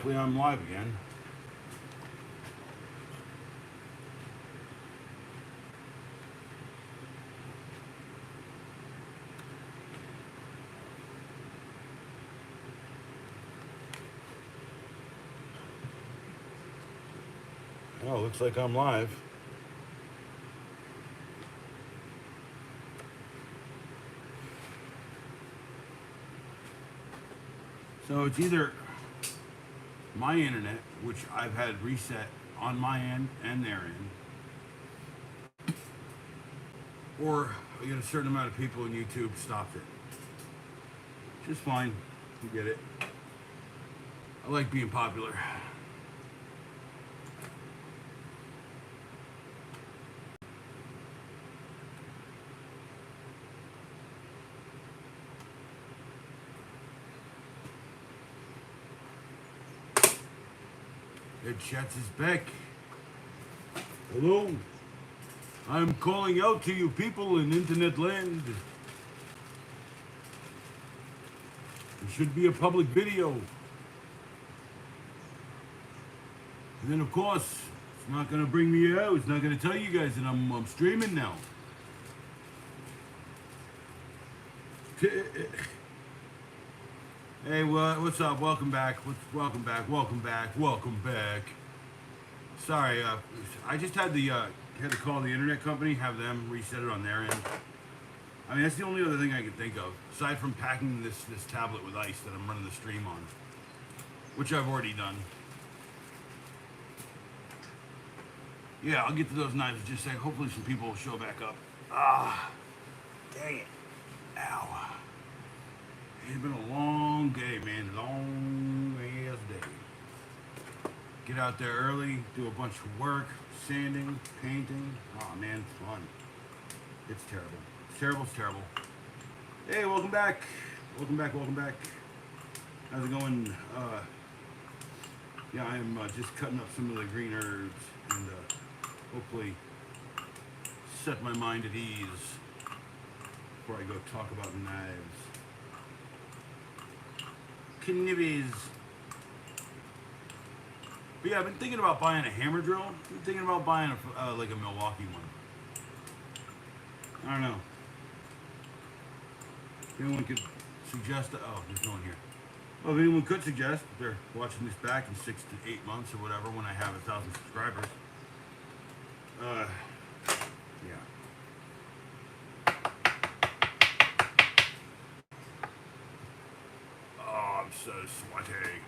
hopefully I'm live again. Oh, looks like I'm live. So it's either my internet, which I've had reset on my end and their end, or I get a certain amount of people on YouTube stopped it. Just fine, you get it. I like being popular. EDChats is back. Hello. I'm calling out to you people in internet land. It should be a public video. And then of course, it's not gonna bring me out. It's not gonna tell you guys that I'm streaming now. Hey, what's up? Welcome back. Welcome back. Sorry, I just had to call the internet company, have them reset it on their end. I mean, that's the only other thing I can think of, aside from packing this tablet with ice that I'm running the stream on, which I've already done. Yeah, I'll get to those knives in just a sec. Hopefully some people will show back up. Ah, dang it. Ow. It's been a long day, man. Long ass day. Get out there early, do a bunch of work, sanding, painting. Oh man, it's fun. It's terrible. It's terrible. Hey, welcome back. Welcome back. How's it going? Yeah, I am just cutting up some of the green herbs and hopefully set my mind at ease before I go talk about knives. Knives. But yeah, I've been thinking about buying a hammer drill. I've been thinking about buying like a Milwaukee one. I don't know. If anyone could suggest, oh, there's no one here. Well, if anyone could suggest, if they're watching this back in 6 to 8 months or whatever, when I have 1,000 subscribers. Yeah. I'm so sweaty.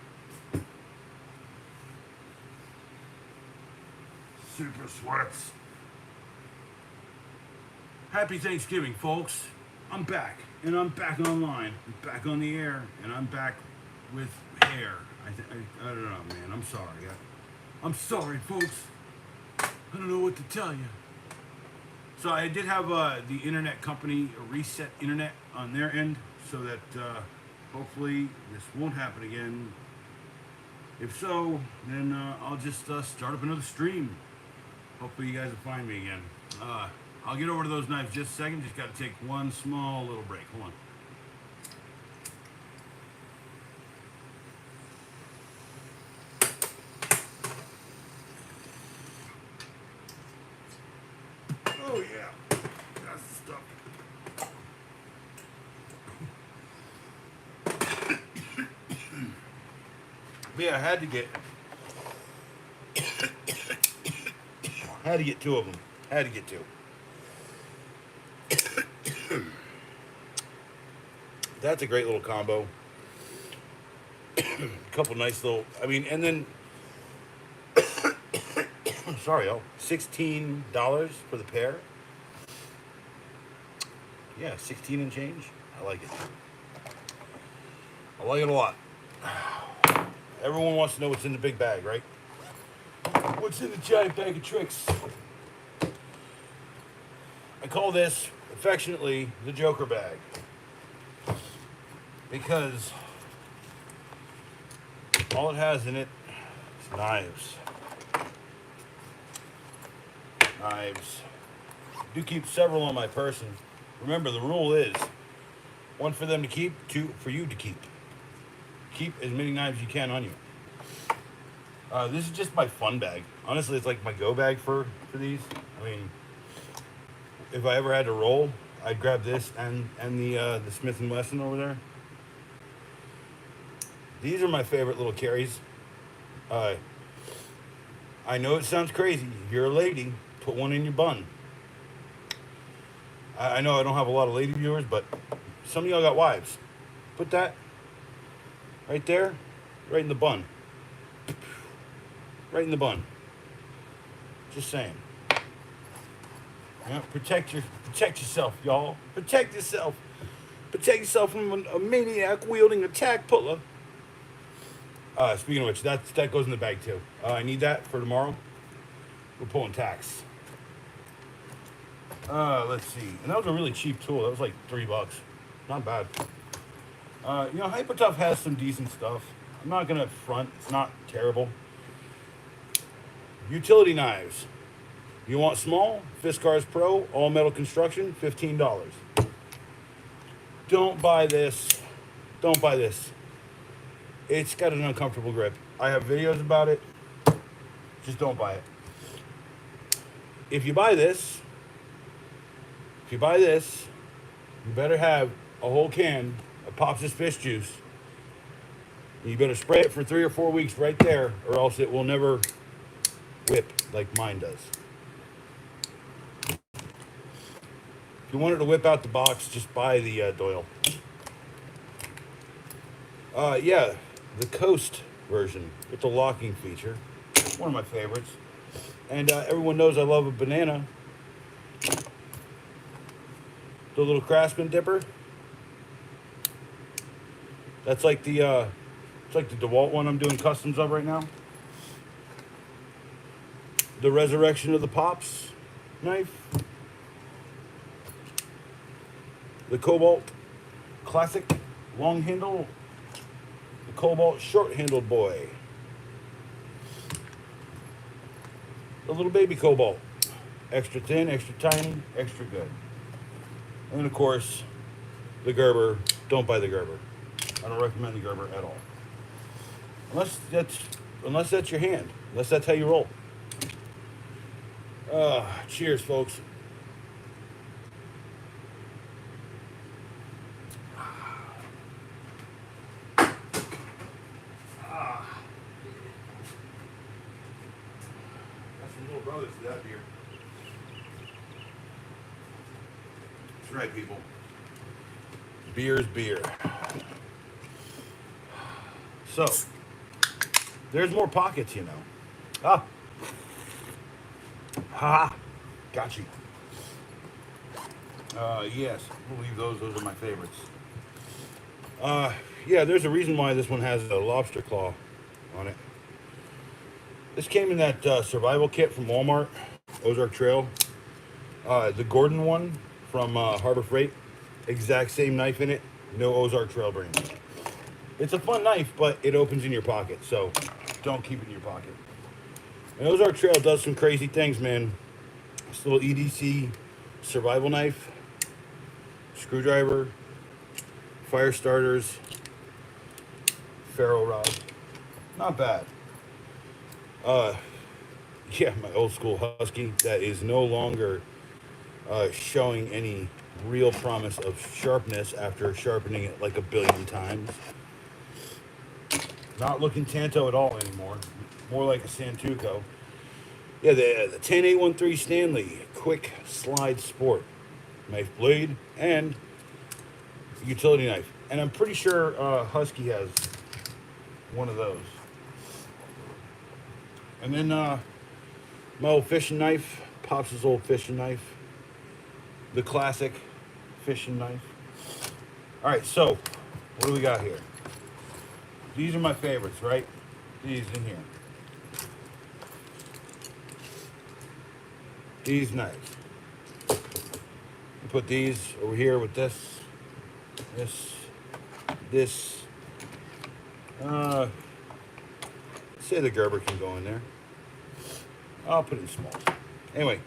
Super sweats. Happy Thanksgiving, folks. I'm back, and I'm back online. I'm back on the air, and I'm back with hair. I don't know, man. I'm sorry. I'm sorry, folks. I don't know what to tell you. So I did have the internet company reset internet on their end, so that hopefully this won't happen again. If so, then I'll just start up another stream. Hopefully you guys will find me again. I'll get over to those knives just a second. Just got to take one small little break. Hold on. Oh yeah, that's the stuff. But yeah, I had to get two of them. Had to get two. That's a great little combo. A couple nice little, I mean, and then, sorry, y'all, $16 for the pair. Yeah, 16 and change. I like it. I like it a lot. Everyone wants to know what's in the big bag, right? What's in the giant bag of tricks? I call this affectionately the Joker bag, because all it has in it is knives. I do keep several on my person. Remember, the rule is one for them to keep, two for you to keep. Keep as many knives as you can on you. This is just my fun bag. Honestly, it's like my go bag for these. I mean, if I ever had to roll, I'd grab this and the Smith and Wesson over there. These are my favorite little carries. Uh, I know it sounds crazy. If you're a lady, put one in your bun. I know I don't have a lot of lady viewers, but some of y'all got wives. Put that right there, right in the bun. Right in the bun. Just saying. Yeah, protect yourself, y'all. Protect yourself. Protect yourself from a maniac wielding a tack puller. Speaking of which, that goes in the bag too. I need that for tomorrow. We're pulling tacks. Let's see. And that was a really cheap tool. That was like $3. Not bad. Hypertough has some decent stuff. I'm not gonna front. It's not terrible. Utility knives. You want small? Fiskars Pro, all metal construction, $15. Don't buy this. Don't buy this. It's got an uncomfortable grip. I have videos about it. Just don't buy it. If you buy this, you better have a whole can of Pops' fish juice. You better spray it for 3 or 4 weeks right there, or else it will never whip like mine does. If you wanted to whip out the box, just buy the Doyle. The Coast version with the locking feature. One of my favorites. And everyone knows I love a banana. The little Craftsman dipper. That's like the it's like the DeWalt one I'm doing customs of right now. The Resurrection of the Pops knife. The Cobalt Classic long handle. The Cobalt short handled boy. The little baby Cobalt. Extra thin, extra tiny, extra good. And of course, the Gerber. Don't buy the Gerber. I don't recommend the Gerber at all. Unless that's your hand. Unless that's how you roll. Cheers, folks. Brothers to that beer. That's right, people. Beer's beer. So, there's more pockets, you know. Got you. Yes, we'll leave those. Those are my favorites. There's a reason why this one has a lobster claw on it. This came in that survival kit from Walmart, Ozark Trail. The Gordon one from Harbor Freight, exact same knife in it, no Ozark Trail brand. It's a fun knife, but it opens in your pocket, so don't keep it in your pocket. And Ozark Trail does some crazy things, man. This little EDC survival knife, screwdriver, fire starters, ferro rod. Not bad. My old school Husky that is no longer showing any real promise of sharpness after sharpening it like a billion times. Not looking tanto at all anymore. More like a Santuco. Yeah, the 10813 Stanley Quick Slide Sport knife blade and utility knife. And I'm pretty sure Husky has one of those. And then my old fishing knife, Pops' old fishing knife. The classic fishing knife. All right, so what do we got here? These are my favorites, right? These in here. These knives. Put these over here with this. Say the Gerber can go in there. I'll put it in small. Anyway.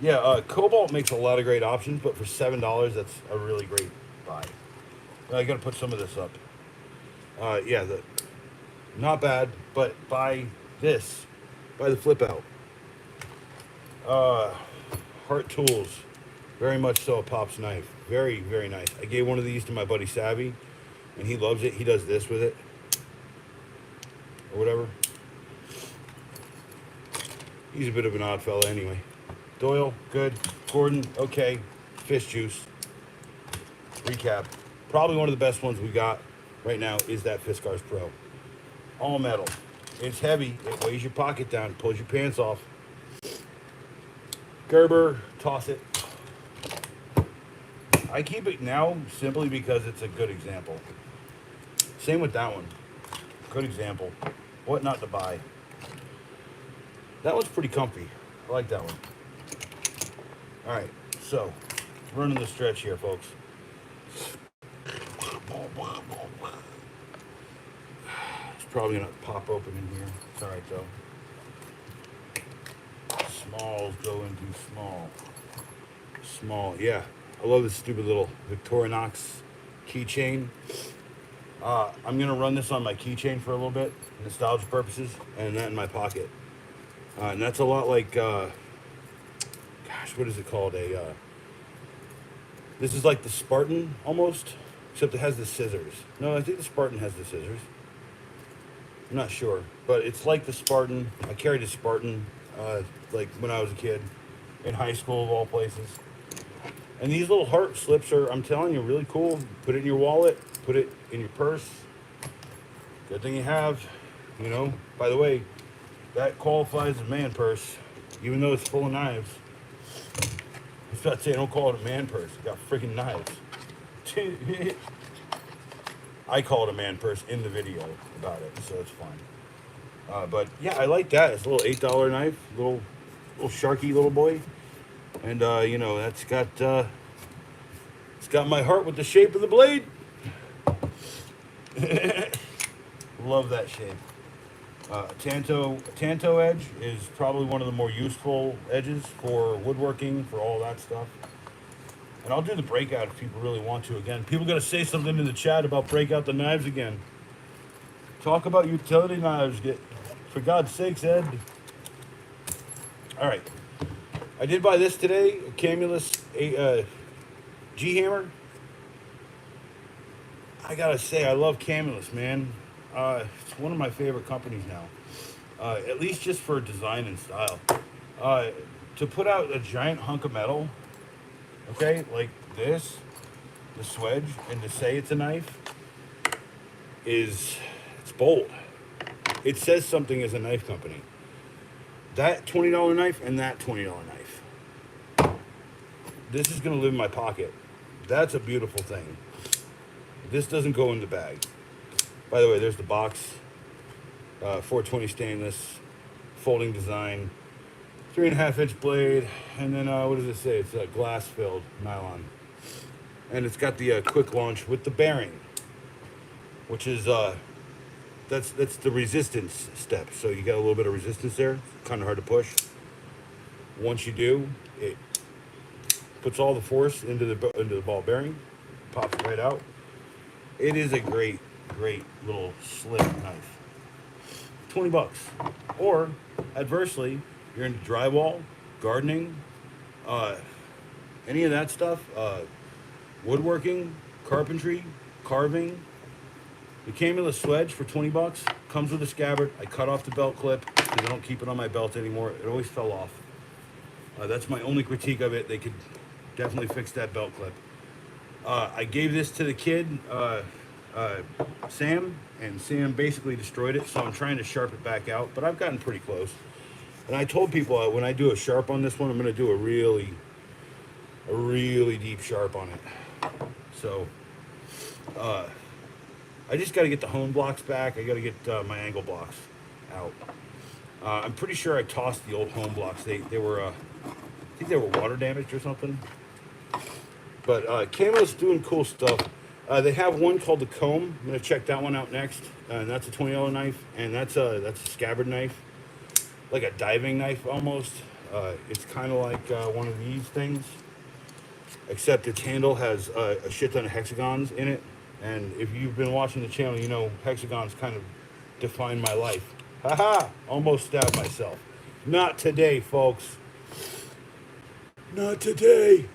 Yeah, Cobalt makes a lot of great options, but for $7, that's a really great buy. I gotta put some of this up. not bad, but buy this. Buy the flip out. Heart Tools, very much so a Pop's knife. Very, very nice. I gave one of these to my buddy Savvy, and he loves it. He does this with it, or whatever. He's a bit of an odd fella anyway. Doyle, good. Gordon, okay. Fish Juice. Recap. Probably one of the best ones we got right now is that Fiskars Pro. All metal. It's heavy. It weighs your pocket down. Pulls your pants off. Gerber, toss it. I keep it now simply because it's a good example. Same with that one. Good example. What not to buy. That one's pretty comfy. I like that one. All right, so running the stretch here, folks. It's probably gonna pop open in here. It's all right though. Smalls go into small. Small, yeah. I love this stupid little Victorinox keychain. I'm gonna run this on my keychain for a little bit, nostalgia purposes, and that in my pocket. And that's a lot like, gosh, what is it called? This is like the Spartan almost, except it has the scissors. No, I think the Spartan has the scissors. I'm not sure, but it's like the Spartan. I carried a Spartan, like when I was a kid, in high school of all places. And these little heart slips are, I'm telling you, really cool. Put it in your wallet, put it in your purse. Good thing you have, you know. By the way, that qualifies as a man purse, even though it's full of knives. I was about to say, don't call it a man purse. It's got freaking knives. I call it a man purse in the video about it, so it's fine. But yeah, I like that. It's a little $8 knife, little sharky little boy, and you know, that's got it's got my heart with the shape of the blade. Love that shape. Tanto edge is probably one of the more useful edges for woodworking, for all that stuff. And I'll do the breakout if people really want to. Again, people got to say something in the chat about break out the knives again. Talk about utility knives. For God's sakes, Ed. All right. I did buy this today, a Camillus G hammer. I got to say, I love Camillus, man. It's one of my favorite companies now, at least just for design and style. To put out a giant hunk of metal, okay, like this, the swedge, and to say it's a knife, it's bold. It says something as a knife company. That $20 knife and that $20 knife. This is going to live in my pocket. That's a beautiful thing. This doesn't go in the bag. By the way, there's the box, 420 stainless, folding design, 3.5-inch blade, and then what does it say? It's glass filled nylon, and it's got the quick launch with the bearing, which is that's the resistance step. So you got a little bit of resistance there. It's kind of hard to push. Once you do, it puts all the force into the ball bearing, pops right out. It is a great little slick knife. $20. Or adversely, you're into drywall, gardening, any of that stuff, woodworking, carpentry, carving. The Camillus Swedge for $20 comes with a scabbard. I cut off the belt clip because I don't keep it on my belt anymore. It always fell off. That's my only critique of it. They could definitely fix that belt clip. I gave this to the kid, Sam, and Sam basically destroyed it, so I'm trying to sharp it back out, but I've gotten pretty close. And I told people when I do a sharp on this one, I'm going to do a really deep sharp on it. So, I just got to get the hone blocks back. I got to get my angle blocks out. I'm pretty sure I tossed the old hone blocks. They were, I think they were water damaged or something. But Camillus doing cool stuff. They have one called the Comb. I'm gonna check that one out next. And that's a $20 knife, and that's a scabbard knife, like a diving knife almost. It's kind of like one of these things, except its handle has a shit ton of hexagons in it. And if you've been watching the channel, you know hexagons kind of define my life. Haha, almost stabbed myself. Not today, folks. Not today.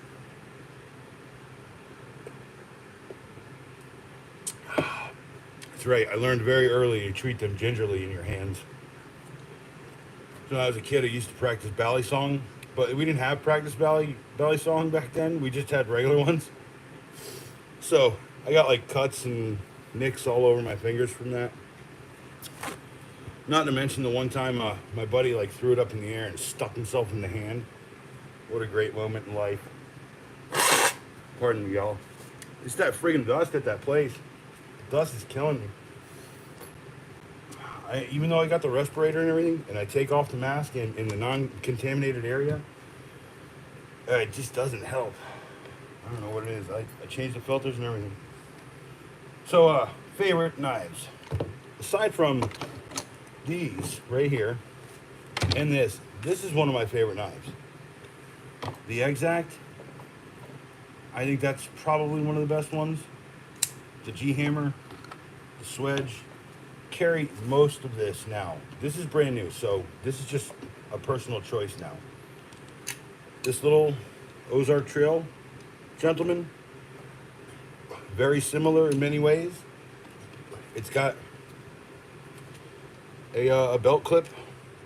That's right, I learned very early to treat them gingerly in your hands. So when I was a kid, I used to practice ballet song, but we didn't have practice ballet song back then. We just had regular ones. So I got like cuts and nicks all over my fingers from that. Not to mention the one time my buddy like threw it up in the air and stuck himself in the hand. What a great moment in life. Pardon me, y'all. It's that friggin' dust at that place. The dust is killing me. Even though I got the respirator and everything, and I take off the mask in the non-contaminated area, it just doesn't help. I don't know what it is. I changed the filters and everything. So, favorite knives. Aside from these right here and this is one of my favorite knives. The Exact, I think that's probably one of the best ones. The G hammer, the Swedge, carry most of this now. This is brand new, so this is just a personal choice now. This little Ozark Trail gentleman, very similar in many ways. It's got a belt clip,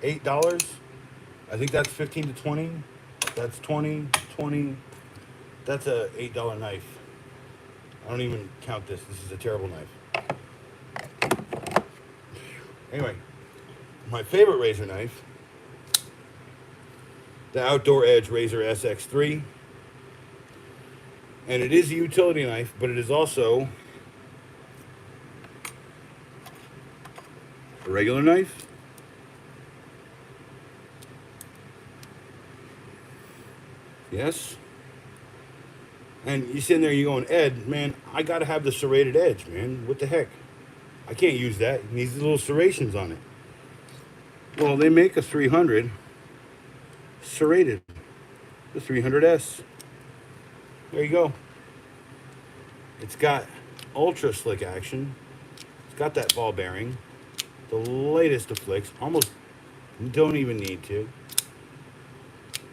$8. I think that's 15 to 20. That's 20, 20. That's a $8 knife. I don't even count this. This is a terrible knife. Anyway, my favorite razor knife, the Outdoor Edge Razor SX3. And it is a utility knife, but it is also a regular knife. Yes. And you're sitting there, you're going, Ed, man, I got to have the serrated edge, man. What the heck? I can't use that. It needs the little serrations on it. Well, they make a 300 serrated. The 300S. There you go. It's got ultra slick action. It's got that ball bearing. The latest of flicks. Almost don't even need to.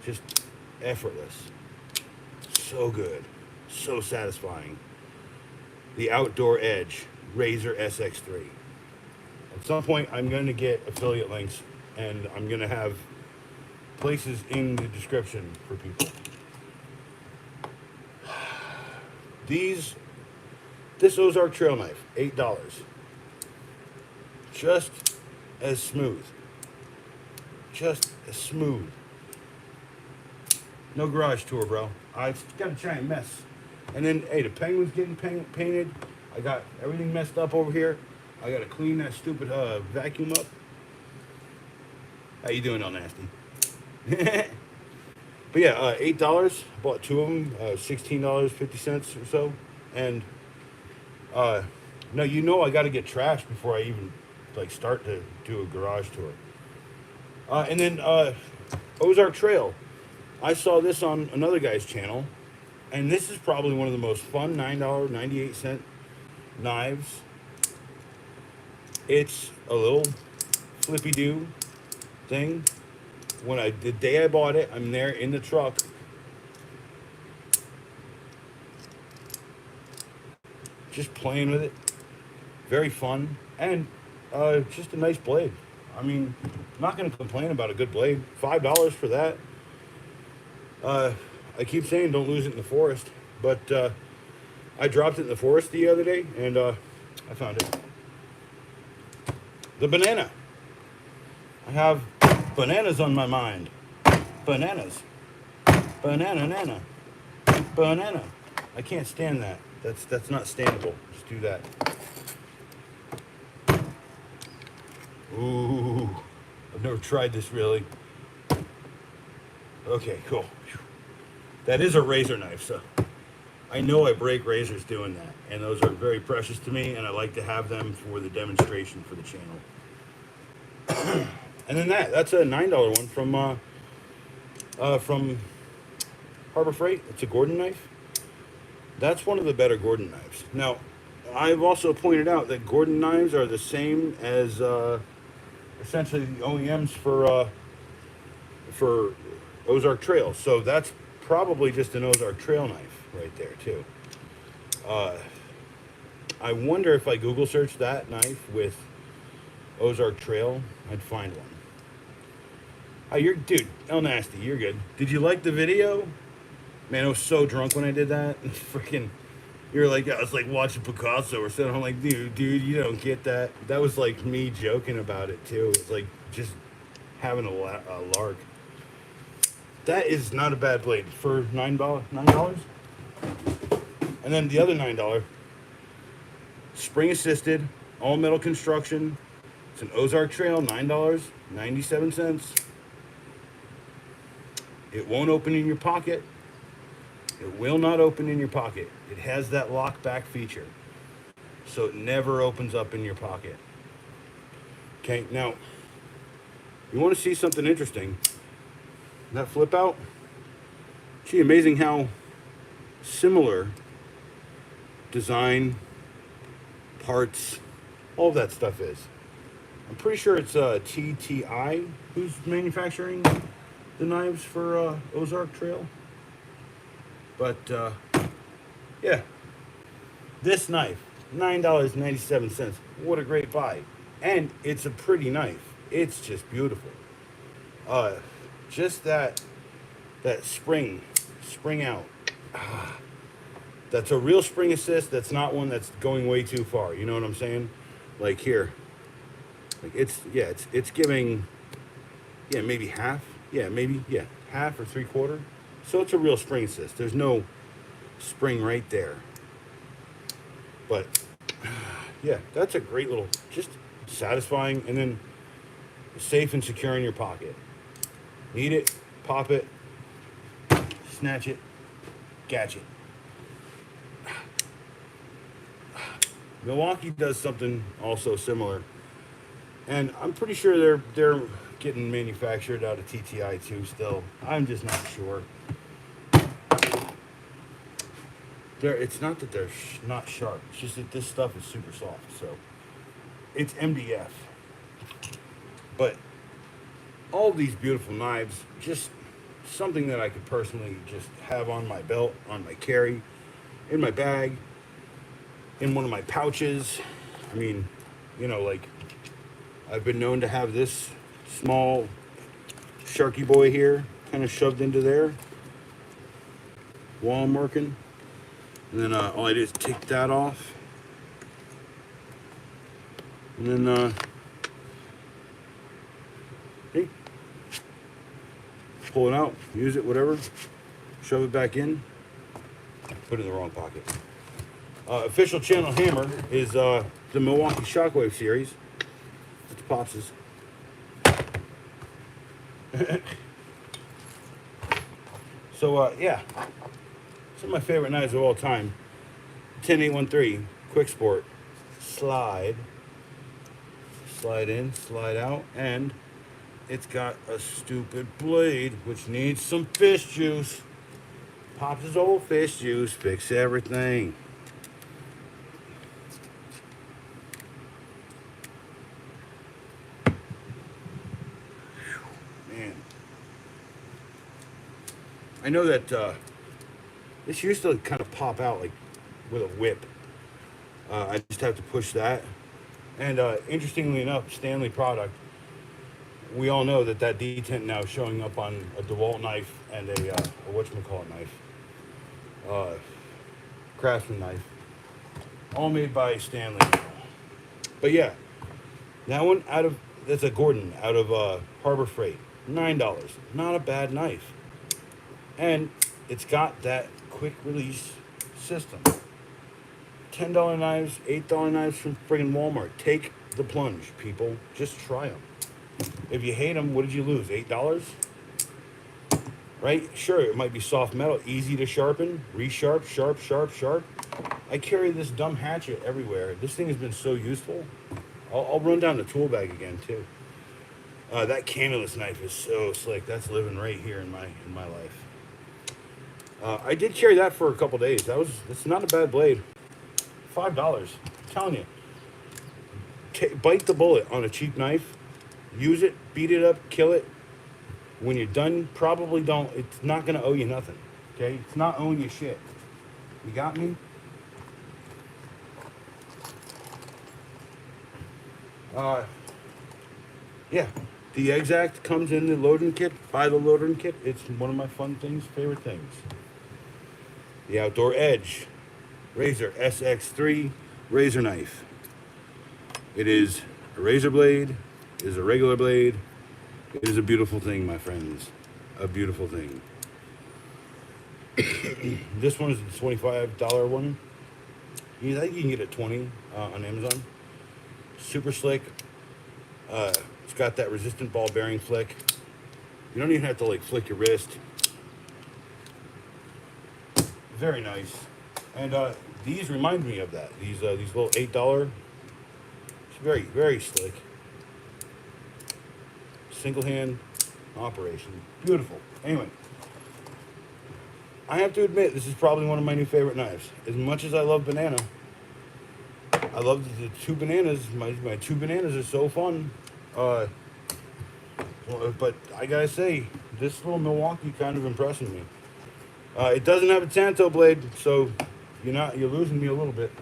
Just effortless. So good. So satisfying. The Outdoor Edge Razor SX3. At some point, I'm going to get affiliate links, and I'm going to have places in the description for people. This Ozark Trail knife, $8. Just as smooth. Just as smooth. No garage tour, bro. I got a giant mess. And then, hey, the penguin's getting painted. I got everything messed up over here. I got to clean that stupid vacuum up. How you doing, all nasty? But yeah, $8. Bought two of them, $16.50 or so. And no, you know I got to get trashed before I even like start to do a garage tour. And then Ozark Trail. I saw this on another guy's channel, and this is probably one of the most fun $9.98 knives. It's a little flippy-do thing. The day I bought it, I'm there in the truck. Just playing with it. Very fun. And just a nice blade. I mean, I'm not going to complain about a good blade. $5 for that. I keep saying don't lose it in the forest. But I dropped it in the forest the other day, and I found it. The banana. I have bananas on my mind. Bananas. Banana. Banana. I can't stand that. That's not standable. Just do that. Ooh. I've never tried this really. Okay, cool. That is a razor knife, so I know I break razors doing that. And those are very precious to me, and I like to have them for the demonstration for the channel. And then that's a $9 one from Harbor Freight. It's a Gordon knife. That's one of the better Gordon knives. Now, I've also pointed out that Gordon knives are the same as essentially the OEMs for Ozark Trail. So that's probably just an Ozark Trail knife right there too. Uh, I wonder if I Google search that knife with Ozark Trail, I'd find one. Oh, you're dude, El Nasty, you're good. Did you like the video? Man, I was so drunk when I did that. Freaking, you're like, I was like watching Picasso or something. I'm like, dude, you don't get that. That was like me joking about it too. It's like just having a lark. That is not a bad blade for $9. And then the other $9, spring assisted, all metal construction. It's an Ozark Trail, $9.97. It won't open in your pocket. It will not open in your pocket. It has that lock back feature, so it never opens up in your pocket. Okay, now you want to see something interesting? That flip out. Gee, amazing how similar design, parts, all of that stuff is. I'm pretty sure it's TTI who's manufacturing the knives for Ozark Trail. But yeah, this knife, $9.97. What a great buy. And it's a pretty knife. It's just beautiful. Just that spring out. That's a real spring assist. That's not one that's going way too far. You know what I'm saying? Like here. Like it's giving, maybe half. Half or 3/4. So it's a real spring assist. There's no spring right there. But yeah, that's a great little, just satisfying, and then safe and secure in your pocket. Need it, pop it, snatch it, catch it. Milwaukee does something also similar, and I'm pretty sure they're getting manufactured out of TTI too. Still, I'm just not sure. It's not that they're not sharp. It's just that this stuff is super soft. So it's MDF. But all these beautiful knives, just something that I could personally just have on my belt, on my carry, in my bag, in one of my pouches. I mean, like I've been known to have this small Sharky boy here kind of shoved into there while I'm working. And then all I do is take that off. And then, hey, pull it out, use it, whatever. Shove it back in. Put it in the wrong pocket. Official channel hammer is the Milwaukee Shockwave series. It's Pops's. So, yeah. Some of my favorite knives of all time. 10813 Quick Sport. Slide in, slide out, and it's got a stupid blade which needs some fish juice. Pops' old fish juice, fix everything. Man, I know that this used to kind of pop out like with a whip. I just have to push that. And interestingly enough, Stanley product, we all know that detent now is showing up on a DeWalt knife and a whatchamacallit knife. Craftsman knife. All made by Stanley. But yeah, that one that's a Gordon out of Harbor Freight. $9. Not a bad knife. And it's got that quick release system. $10 knives, $8 knives from friggin' Walmart. Take the plunge, people. Just try them. If you hate them, what did you lose? $8? Right? Sure, it might be soft metal, easy to sharpen, resharp, sharp. I carry this dumb hatchet everywhere. This thing has been so useful. I'll run down the tool bag again too. That Camillus knife is so slick. That's living right here in my life. I did carry that for a couple days. It's not a bad blade. $5. I'm telling you. Bite the bullet on a cheap knife. Use it, beat it up, kill it. When you're done, probably don't. It's not going to owe you nothing. Okay? It's not owing you shit. You got me? Yeah. The Exact comes in the loading kit. Buy the loading kit. It's one of my favorite things. The Outdoor Edge Razor SX3 razor knife. It is a razor blade. It is a regular blade. It is a beautiful thing, my friends. A beautiful thing. This one is the $25 one. I think you can get it 20 on Amazon. Super slick. It's got that resistant ball bearing flick. You don't even have to like flick your wrist. Very nice. And these remind me of that. These little $8. It's very, very slick. Single hand operation. Beautiful. Anyway, I have to admit, this is probably one of my new favorite knives. As much as I love banana, I love the two bananas. My two bananas are so fun. But I gotta say, this little Milwaukee kind of impressing me. It doesn't have a tanto blade, so you're losing me a little bit.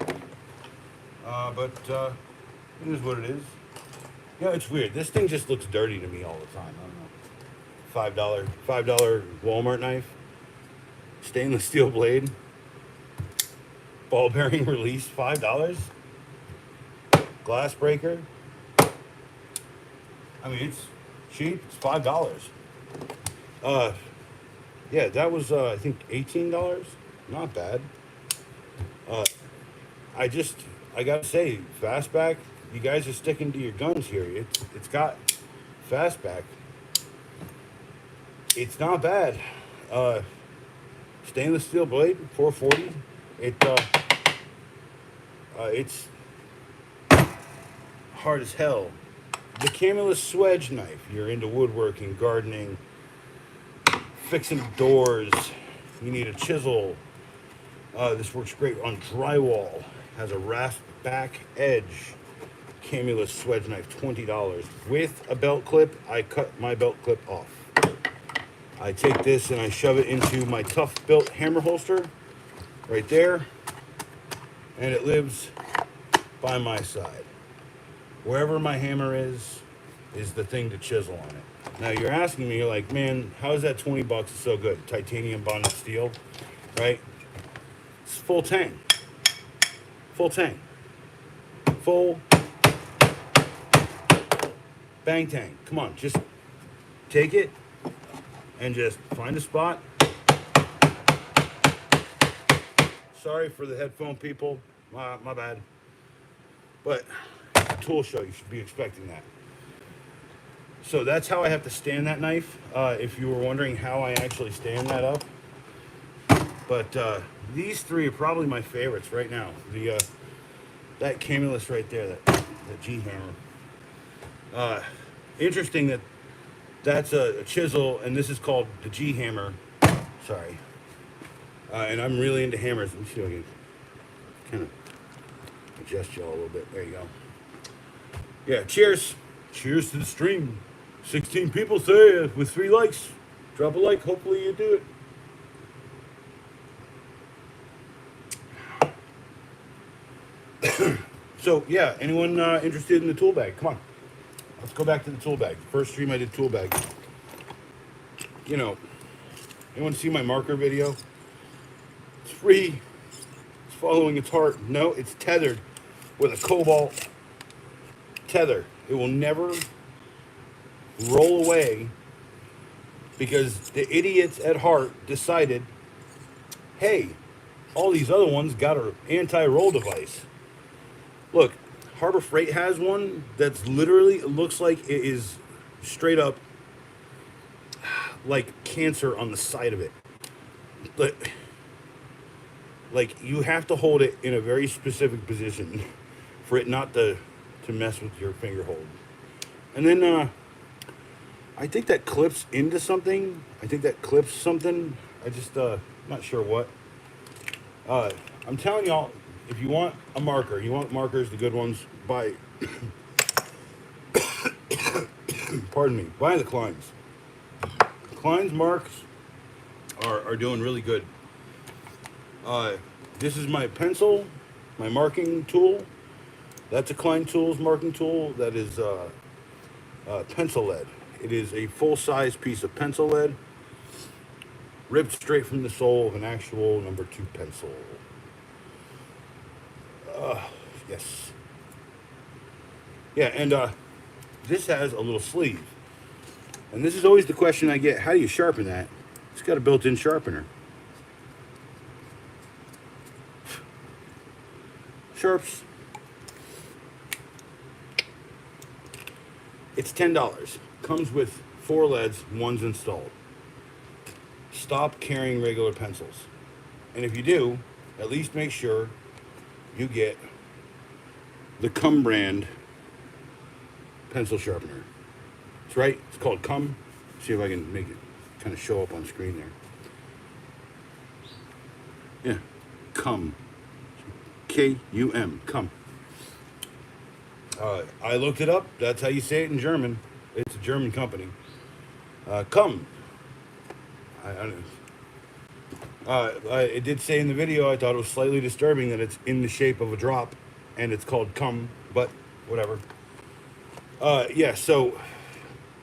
But it is what it is. It's weird. This thing just looks dirty to me all the time. I don't know. $5 Walmart knife. Stainless steel blade. Ball bearing release, $5. Glass breaker. I mean, it's cheap. It's $5. Yeah, that was I think $18. Not bad. I gotta say, fastback. You guys are sticking to your guns here. It's got fastback. It's not bad. Stainless steel blade, $4.40. It's hard as hell. The Camillus Swedge knife. You're into woodworking, gardening, fixing doors. You need a chisel. This works great on drywall. Has a rasp back edge. Camillus Swedge knife, $20. With a belt clip, I cut my belt clip off. I take this and I shove it into my tough built hammer holster right there, and it lives by my side. Wherever my hammer is the thing to chisel on it. Now you're asking me, you're like, man, how is that $20 so good? Titanium bonded steel, right? It's full tang. Full tang. Full bang tang. Come on, just take it and just find a spot. Sorry for the headphone people. My bad. But tool show, you should be expecting that. So that's how I have to stand that knife. If you were wondering how I actually stand that up. But these three are probably my favorites right now. That Camillus right there, that G hammer. Interesting that's a chisel, and this is called the G hammer. Sorry. And I'm really into hammers. Let me see if I can kind of adjust y'all a little bit. There you go. Yeah, cheers. Cheers to the stream. 16 people say with 3 likes. Drop a like. Hopefully you do it. So, yeah, anyone interested in the tool bag? Come on. Let's go back to the tool bag. First stream I did tool bag. Anyone see my marker video? It's free. It's following its heart. No, it's tethered with a cobalt tether. It will never roll away because the idiots at Heart decided, hey, all these other ones got an anti-roll device. Look, Harbor Freight has one that's literally, it looks like it is straight up like cancer on the side of it. But like you have to hold it in a very specific position for it not to mess with your finger hold. And then I think that clips into something. I think that clips something. I just not sure what. I'm telling y'all, if you want a marker, you want markers, the good ones, buy, pardon me, buy the Kleins. Klein's marks are doing really good. This is my pencil, my marking tool. That's a Klein Tools marking tool. That is pencil lead. It is a full-size piece of pencil lead, ripped straight from the sole of an actual number 2 pencil. Yes. Yeah, and this has a little sleeve. And this is always the question I get, how do you sharpen that? It's got a built-in sharpener. Sharps. It's $10. Comes with 4 leads, one's installed. Stop carrying regular pencils. And if you do, at least make sure you get the Cum brand pencil sharpener. That's right, it's called Cum. See if I can make it kind of show up on screen there. Yeah, Cum. K-U-M, Cum. I looked it up. That's how you say it in German. It's a German company. Cum. It did say in the video, I thought it was slightly disturbing that it's in the shape of a drop and it's called Cum, but whatever. Yeah, so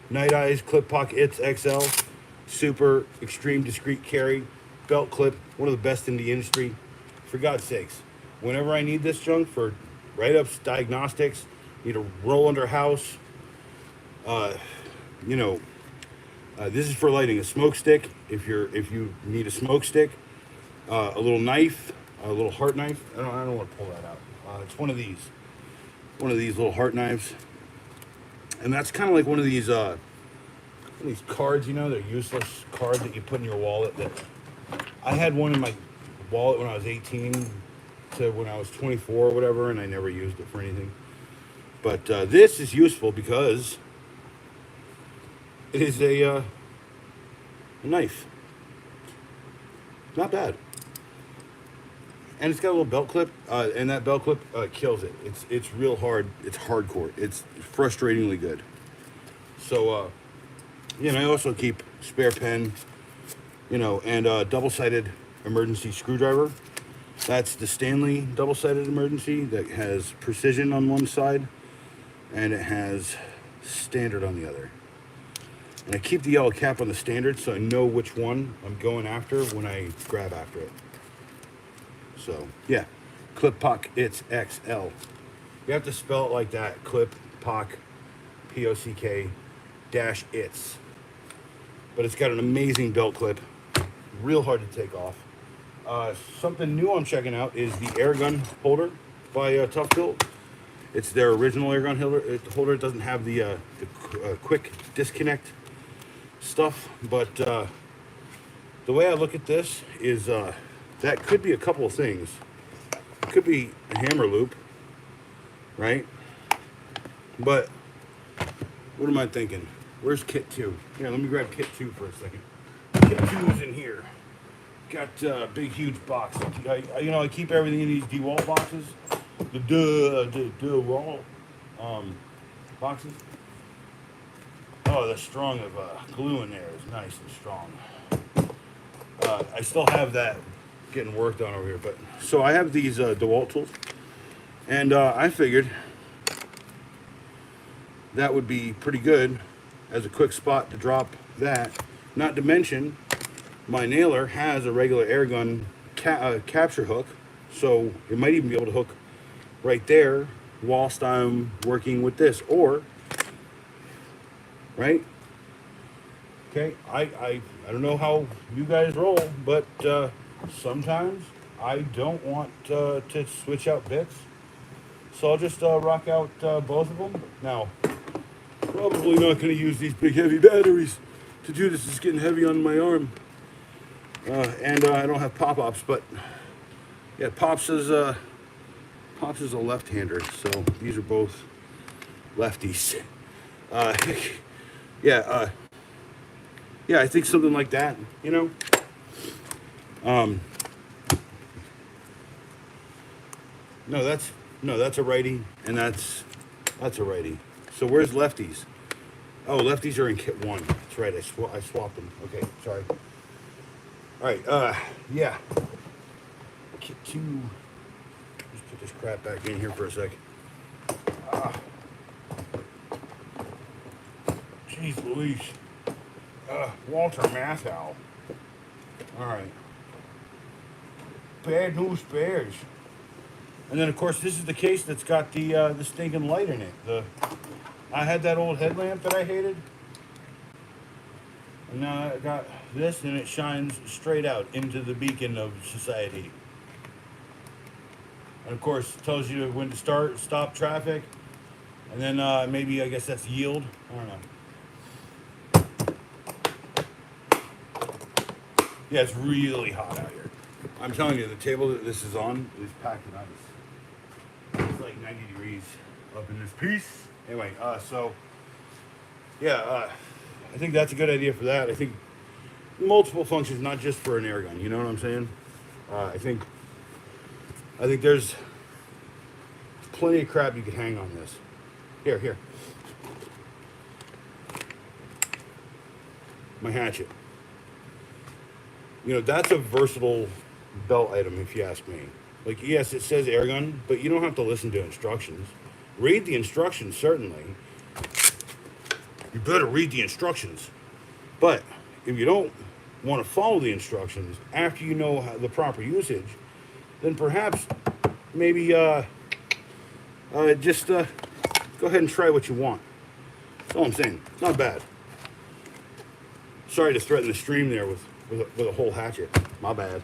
Night Eyes Clip Pocket XL, super extreme discreet carry, belt clip, one of the best in the industry. For God's sakes, whenever I need this junk for write-ups, diagnostics, need a roll under house, this is for lighting a smoke stick. If you need a smoke stick, a little knife, a little heart knife. I don't want to pull that out. It's one of these little heart knives, and that's kind of like one of these cards. They're useless cards that you put in your wallet. That I had one in my wallet when I was 18 to when I was 24 or whatever, and I never used it for anything. But this is useful because it is a knife. Not bad. And it's got a little belt clip, and that belt clip kills it. It's real hard. It's hardcore. It's frustratingly good. So, and I also keep spare pen, and double-sided emergency screwdriver. That's the Stanley double-sided emergency that has precision on one side, and it has standard on the other. And I keep the yellow cap on the standard so I know which one I'm going after when I grab after it. So, yeah, Clip Pock It's XL. You have to spell it like that, Clip Pock, P-O-C-K, dash It's. But it's got an amazing belt clip, real hard to take off. Something new I'm checking out is the air gun holder by Tough Built. It's their original air gun holder. It doesn't have the quick disconnect stuff, but the way I look at this is that could be a couple of things. It could be a hammer loop, right? But what am I thinking? Where's kit 2? Here, let me grab kit 2 for a second. Kit 2 is in here. Got a big, huge box. I keep everything in these DeWalt boxes. The DeWalt boxes. Oh, the strong of glue in there is nice and strong. I still have that getting worked on over here, but so I have these DeWalt tools, and I figured that would be pretty good as a quick spot to drop that. Not to mention, my nailer has a regular air gun capture hook, so it might even be able to hook right there whilst I'm working with this, or right. Okay, I don't know how you guys roll, but sometimes I don't want to switch out bits, so I'll just rock out both of them. Now, probably not going to use these big heavy batteries to do this. It's getting heavy on my arm, and I don't have pop-ups, but yeah, Pops is a left-hander, so these are both lefties. Yeah, I think something like that, No, that's a righty, and that's a righty. So where's lefties? Oh, lefties are in kit one. That's right. I swapped them. Okay, sorry. All right. Yeah. Kit two. Just put this crap back in here for a sec. Jeez Louise. Walter Matthau. All right. Bad news bears. And then of course this is the case that's got the stinking light in it. I had that old headlamp that I hated. And now I got this, and it shines straight out into the beacon of society. And of course, it tells you when to stop traffic. And then maybe, I guess that's yield. I don't know. Yeah, it's really hot out here. I'm telling you, the table that this is on is packed with ice. It's like 90 degrees up in this piece. Anyway, yeah, I think that's a good idea for that. I think multiple functions, not just for an air gun. You know what I'm saying? I think there's plenty of crap you could hang on this. Here. My hatchet. You know, that's a versatile belt item, if you ask me. Like, yes, it says air gun, but you don't have to listen to instructions. Read the instructions, certainly. You better read the instructions. But if you don't want to follow the instructions after you know the proper usage, then perhaps maybe just go ahead and try what you want. That's all I'm saying. It's not bad. Sorry to threaten the stream there with a whole hatchet. My bad.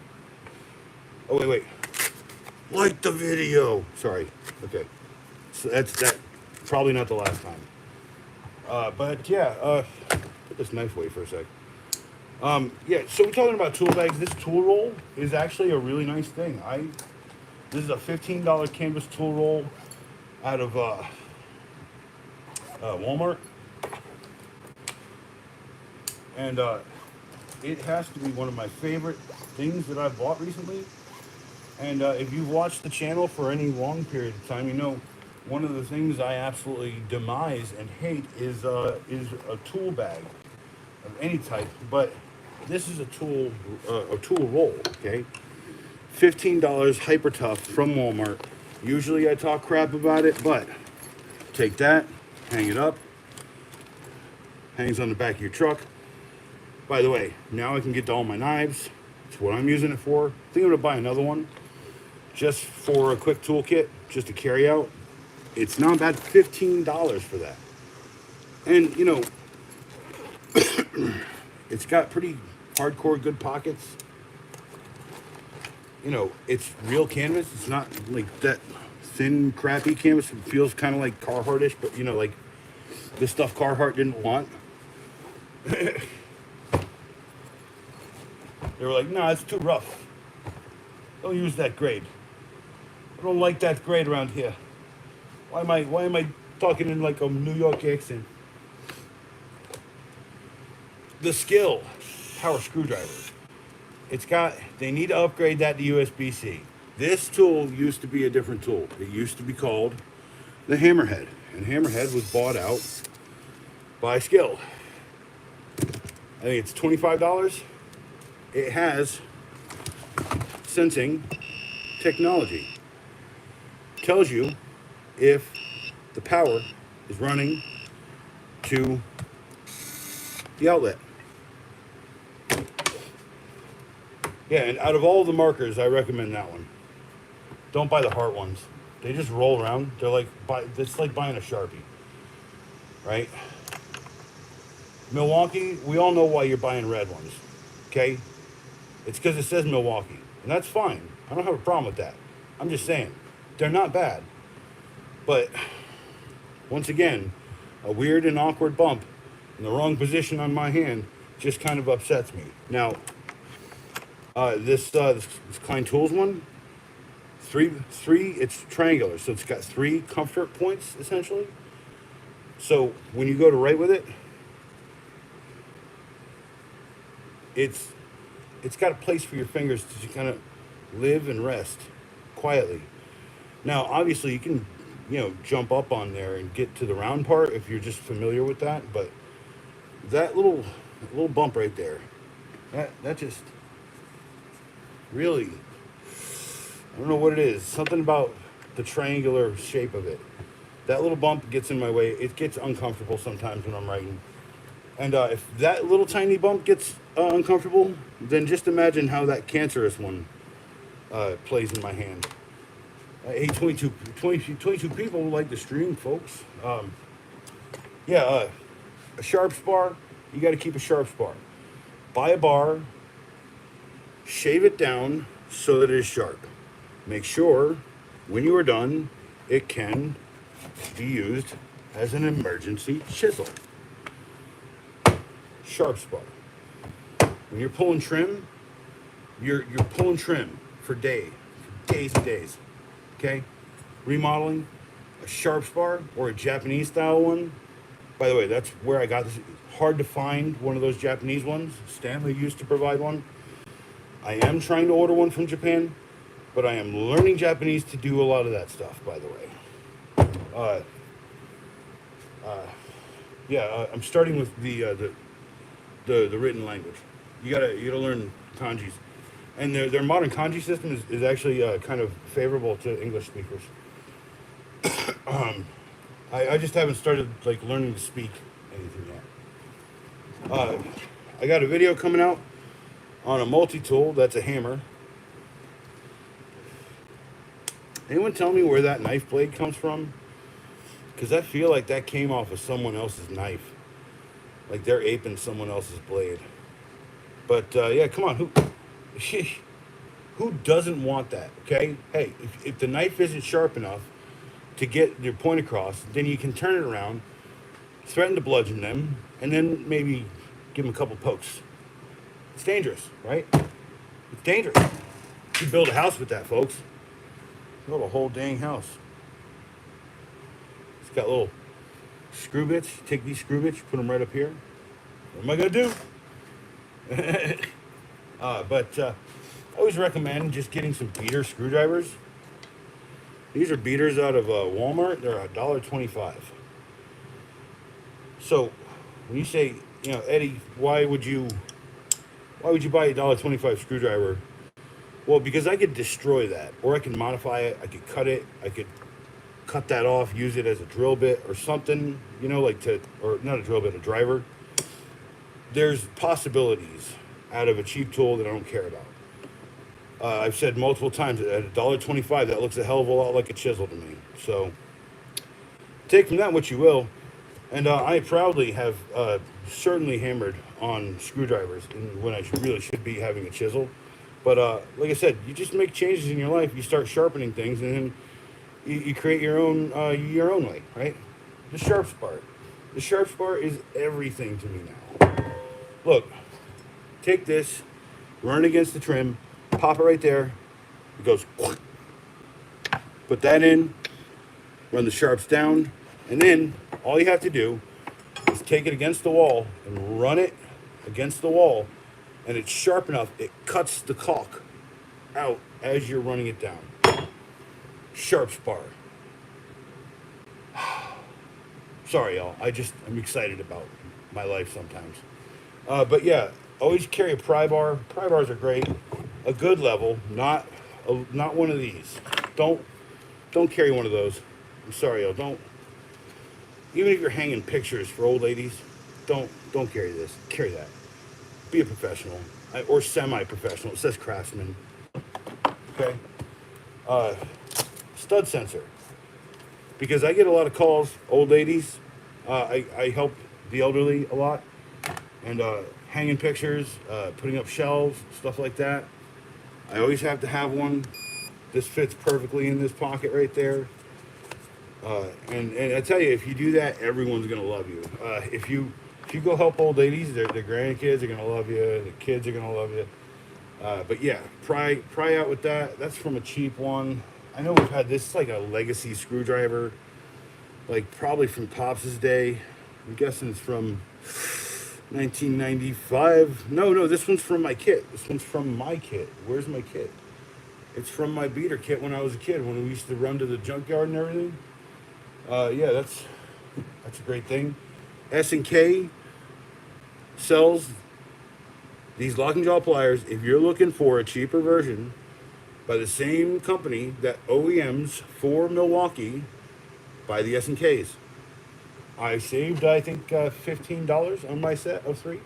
Oh, wait. Like the video. Sorry. Okay. So that's probably not the last time. But yeah, put this knife away for a sec. Yeah, so we're talking about tool bags. This tool roll is actually a really nice thing. This is a $15 canvas tool roll out of Walmart. And it has to be one of my favorite things that I've bought recently. And if you've watched the channel for any long period of time, you know one of the things I absolutely demise and hate is a tool bag of any type. But this is a tool roll, okay? $15, hyper tough from Walmart. Usually I talk crap about it, but take that, hang it up, hangs on the back of your truck. By the way, now I can get to all my knives. That's what I'm using it for. I think I'm gonna buy another one just for a quick toolkit, just to carry out. It's not bad, $15 for that. And you know, it's got pretty hardcore good pockets. You know, it's real canvas. It's not like that thin, crappy canvas. It feels kind of like Carhartt-ish, but you know, like the stuff Carhartt didn't want. They were like, "No, it's too rough. Don't use that grade. I don't like that grade around here. Why am I talking in like a New York accent?" The skill power screwdriver. They need to upgrade that to USB-C. This tool used to be a different tool. It used to be called the Hammerhead. And Hammerhead was bought out by Skill. I think it's $25. It has sensing technology. Tells you if the power is running to the outlet. Yeah, and out of all the markers, I recommend that one. Don't buy the Heart ones. They just roll around. They're like, it's like buying a Sharpie, right? Milwaukee, we all know why you're buying red ones, okay? It's because it says Milwaukee, and that's fine. I don't have a problem with that. I'm just saying, they're not bad. But, once again, a weird and awkward bump in the wrong position on my hand just kind of upsets me. Now, this Klein Tools one, it's triangular, so it's got 3 comfort points, essentially. So, when you go to write with it, it's got a place for your fingers to kind of live and rest quietly. Now, obviously, you can, jump up on there and get to the round part if you're just familiar with that. But that little bump right there, that just really, I don't know what it is. Something about the triangular shape of it. That little bump gets in my way. It gets uncomfortable sometimes when I'm writing. And if that little tiny bump gets uncomfortable, then just imagine how that cancerous one plays in my hand. Hey, 22 people like the stream, folks. A sharp spar, you got to keep a sharp spar. Buy a bar, shave it down so that it is sharp. Make sure when you are done, it can be used as an emergency chisel. Sharp spar. When you're pulling trim, you're pulling trim for days and days. Okay? Remodeling, a sharp spar or a Japanese style one. By the way, that's where I got this. Hard to find one of those Japanese ones. Stanley used to provide one. I am trying to order one from Japan, but I am learning Japanese to do a lot of that stuff, by the way. I'm starting with the written language. You gotta learn kanjis, and their modern kanji system is actually kind of favorable to English speakers. I just haven't started like learning to speak anything yet. I got a video coming out on a multi-tool that's a hammer. Anyone tell me where that knife blade comes from? Because I feel like that came off of someone else's knife. Like they're aping someone else's blade. But yeah, come on, who doesn't want that? Okay, hey, if the knife isn't sharp enough to get your point across, then you can turn it around, threaten to bludgeon them, and then maybe give them a couple pokes. It's dangerous, right? It's dangerous. You build a house with that, folks. Build a whole dang house. It's got little screw bits. Take these screw bits, put them right up here. What am I gonna do? I always recommend just getting some beater screwdrivers. These are beaters out of Walmart. They're $1.25. So when you say, Eddie, why would you buy a $1.25 screwdriver? Well, because I could destroy that, or I can modify it. I could cut it. I could cut that off, use it as a drill bit or something, or not a drill bit, a driver. There's possibilities out of a cheap tool that I don't care about. I've said multiple times that at $1.25, that looks a hell of a lot like a chisel to me. So take from that what you will. And I proudly have certainly hammered on screwdrivers when I really should be having a chisel. But like I said, you just make changes in your life. You start sharpening things, and then you create your own way, right? The sharp spar. The sharp spar is everything to me now. Look, take this, run it against the trim, pop it right there. It goes. Put that in, run the sharps down, and then all you have to do is take it against the wall and run it against the wall, and it's sharp enough, it cuts the caulk out as you're running it down. Sharp spar. Sorry, y'all. I'm excited about my life sometimes. But yeah, always carry a pry bar. Pry bars are great. A good level, not one of these. Don't carry one of those. I'm sorry, y'all. Don't. Even if you're hanging pictures for old ladies, don't carry this. Carry that. Be a professional or semi-professional. It says craftsman. Okay. Stud sensor. Because I get a lot of calls, old ladies. I help the elderly a lot, and hanging pictures, putting up shelves, stuff like that. I always have to have one. This fits perfectly in this pocket right there. And I tell you, if you do that, everyone's gonna love you. If you go help old ladies, their grandkids are gonna love you. The kids are gonna love you. But yeah, pry out with that. That's from a cheap one. I know we've had this. It's like a legacy screwdriver, like probably from Pops's day. I'm guessing it's from 1995. No, this one's from my kit. This one's from my kit. Where's my kit? It's from my beater kit when I was a kid, when we used to run to the junkyard and everything. Yeah, that's a great thing. S&K sells these locking jaw pliers. If you're looking for a cheaper version by the same company that OEMs for Milwaukee buy the S&Ks. I saved, I think, $15 on my set of 3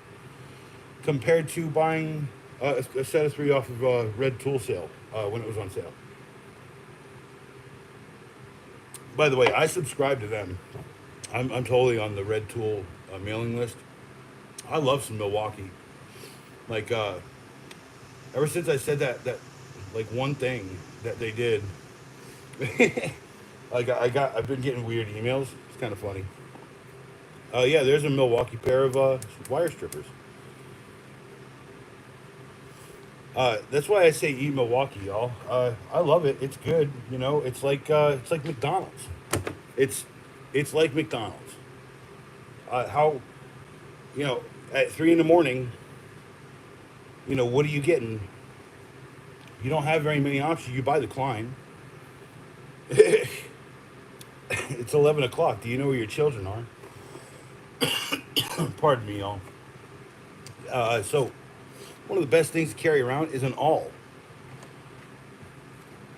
compared to buying a set of 3 off of Red Tool sale when it was on sale. By the way, I subscribe to them. I'm totally on the Red Tool mailing list. I love some Milwaukee. Like, ever since I said that like one thing that they did, I've been getting weird emails. It's kind of funny. Yeah, there's a Milwaukee pair of wire strippers. That's why I say eat Milwaukee, y'all. I love it. It's good. You know, it's like McDonald's. It's like McDonald's. How, you know, at 3 in the morning, you know, what are you getting? You don't have very many options. You buy the Klein. It's 11 o'clock. Do you know where your children are? Pardon me, y'all. So, one of the best things to carry around is an awl.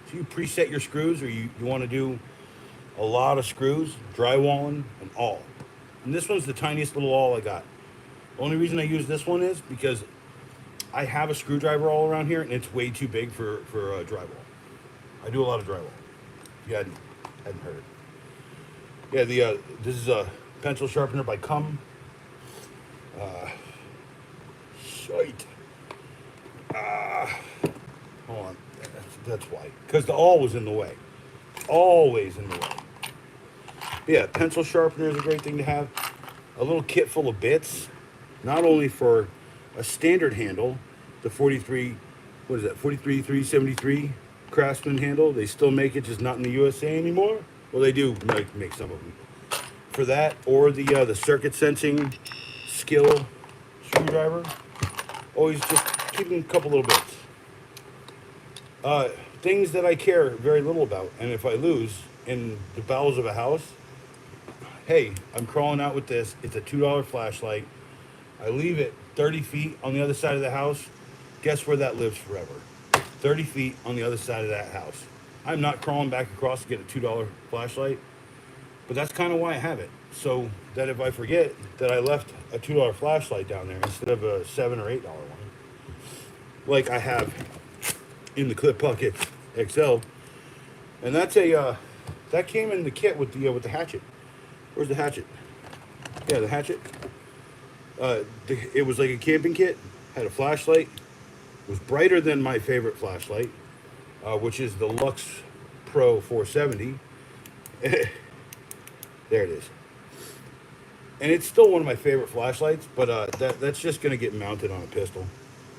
So you preset your screws, or you want to do a lot of screws, drywalling, an awl. And this one's the tiniest little awl I got. The only reason I use this one is because I have a screwdriver all around here, and it's way too big for drywall. I do a lot of drywall. If you hadn't heard it. Yeah, this is a pencil sharpener by Cum. Shite. Hold on. That's why. Because the awl was in the way. Always in the way. Yeah, pencil sharpener is a great thing to have. A little kit full of bits. Not only for a standard handle, the 43-373 Craftsman handle. They still make it, just not in the USA anymore. Well, they do make some of them. For that, or the circuit sensing skill screwdriver. Always just keeping a couple little bits. Things that I care very little about, and if I lose in the bowels of a house, hey, I'm crawling out with this. It's a $2 flashlight. I leave it 30 feet on the other side of the house. Guess where that lives forever? 30 feet on the other side of that house. I'm not crawling back across to get a $2 flashlight, but that's kind of why I have it. So that if I forget that I left a $2 flashlight down there instead of a $7 or $8 one, like I have in the Clip Pocket XL, and that's that came in the kit with the hatchet. Where's the hatchet? Yeah, the hatchet. It was like a camping kit. Had a flashlight. Was brighter than my favorite flashlight, which is the Lux Pro 470. There it is. And it's still one of my favorite flashlights, but that's just going to get mounted on a pistol.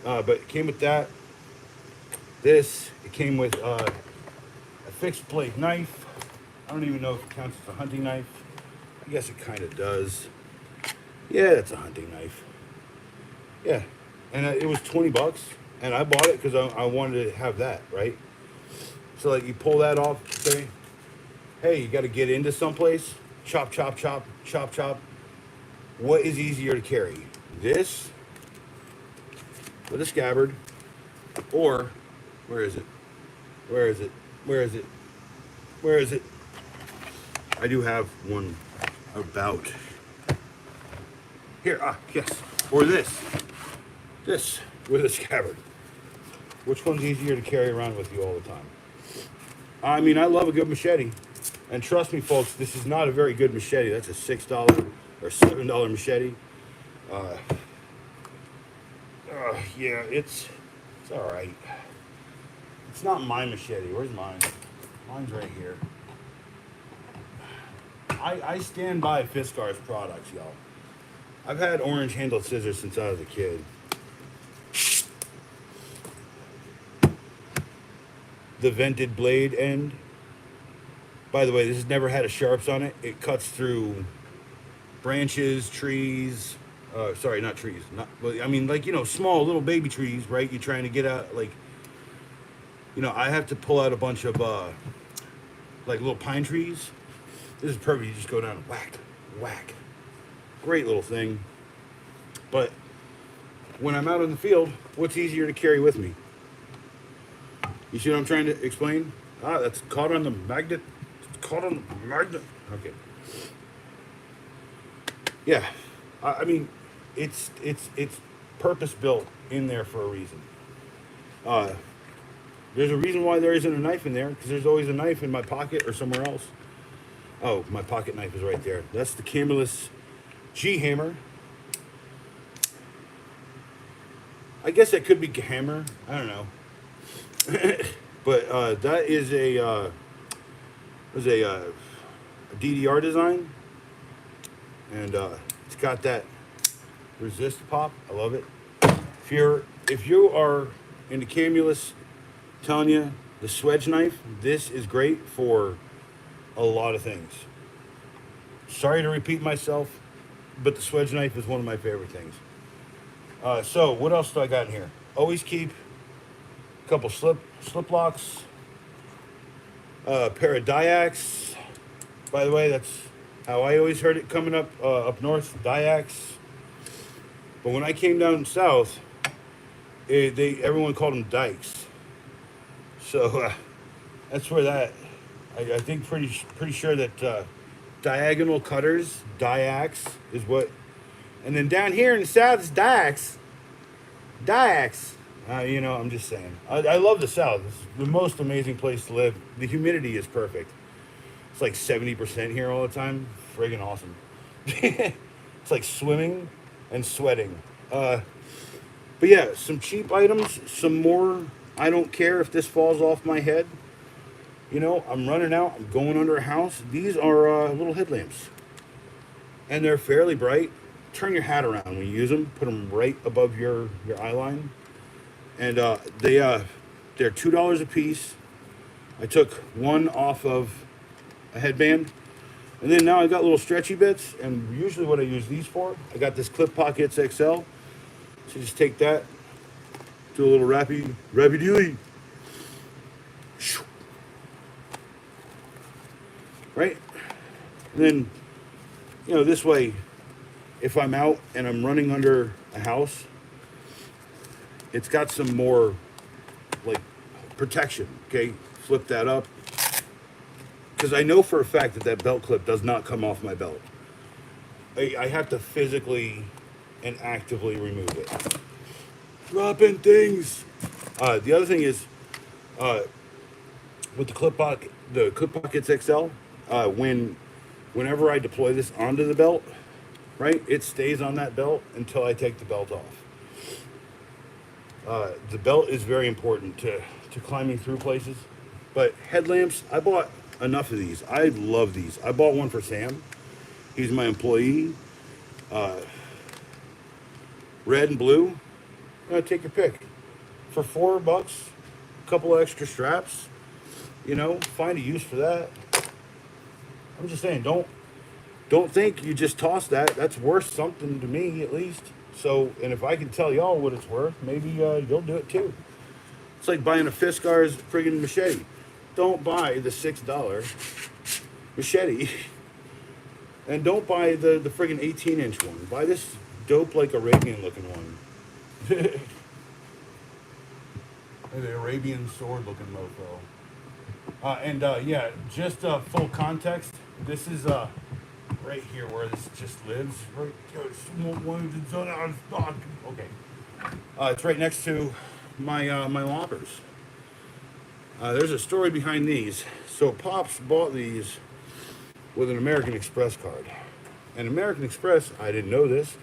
But it came with that. It came with a fixed blade knife. I don't even know if it counts as a hunting knife. I guess it kind of does. Yeah, it's a hunting knife. Yeah, and it was $20, and I bought it because I wanted to have that, right? So like you pull that off, say, hey, you got to get into someplace, chop, chop, chop, chop, chop. What is easier to carry? This with a scabbard, or where is it? Where is it? Where is it? Where is it? I do have one about here. Yes. Or this with a scabbard. Which one's easier to carry around with you all the time? I mean, I love a good machete, and trust me, folks, this is not a very good machete. That's a $6 or $7 machete. Yeah, it's all right. It's not my machete. Where's mine? Mine's right here. I stand by Fiskars products, y'all. I've had orange handled scissors since I was a kid. The vented blade end. By the way, this has never had a sharps on it. It cuts through branches, trees. Sorry, not trees. I mean, like, you know, small little baby trees, right? You're trying to get out, like, You know, I have to pull out a bunch of like little pine trees. This is perfect. You just go down and whack, whack. Great little thing. But when I'm out in the field, what's easier to carry with me? You see what I'm trying to explain? Ah, that's caught on the magnet. It's caught on the magnet. Okay. Yeah, I mean, it's purpose built in there for a reason. Uh, there's a reason why there isn't a knife in there, because there's always a knife in my pocket or somewhere else. Oh, my pocket knife is right there. That's the Camillus G hammer. I guess that could be hammer. I don't know. But that is a DDR design, and it's got that resist pop. I love it. If you are into Camillus, telling you the swedge knife, this is great for a lot of things. Sorry to repeat myself, but the swedge knife is one of my favorite things. So what else do I got in here? Always keep a couple slip locks, a pair of Diacs. By the way, that's how I always heard it coming up north, Diacs. But when I came down south, everyone called them dikes. So that's where that. I think pretty sure that diagonal cutters, Diacs, is what. And then down here in the south is Diacs. Diacs. You know, I'm just saying. I love the south. It's the most amazing place to live. The humidity is perfect. It's like 70% here all the time. Friggin' awesome. It's like swimming and sweating. But yeah, some cheap items, some more. I don't care if this falls off my head. You know, I'm running out, I'm going under a house. These are little headlamps. And they're fairly bright. Turn your hat around when you use them. Put them right above your eye line. And they're $2 a piece. I took one off of a headband. And then now I got little stretchy bits. And usually what I use these for, I got this Clip Pockets XL. So just take that, do a little rappy-dooley. Right? And then, you know, this way, if I'm out and I'm running under a house, it's got some more, like, protection, okay? Flip that up. Because I know for a fact that belt clip does not come off my belt. I have to physically and actively remove it. Dropping things. The other thing is, with the Clip Pockets XL, whenever I deploy this onto the belt, right, it stays on that belt until I take the belt off. The belt is very important to climbing through places. But headlamps, I bought enough of these. I love these. I bought one for Sam. He's my employee. Red and blue. Take your pick. For $4, a couple of extra straps, you know, find a use for that. I'm just saying, don't think you just toss that. That's worth something to me, at least. So, and if I can tell y'all what it's worth, maybe you'll do it too. It's like buying a Fiskars friggin' machete. Don't buy the $6 machete. And don't buy the friggin' 18-inch one. Buy this dope, like, Arabian looking one. The Arabian sword looking mofo. Yeah, just full context. This is right here where this just lives. Right. Okay. It's right next to my loppers. There's a story behind these. So Pops bought these with an American Express card. And American Express, I didn't know this,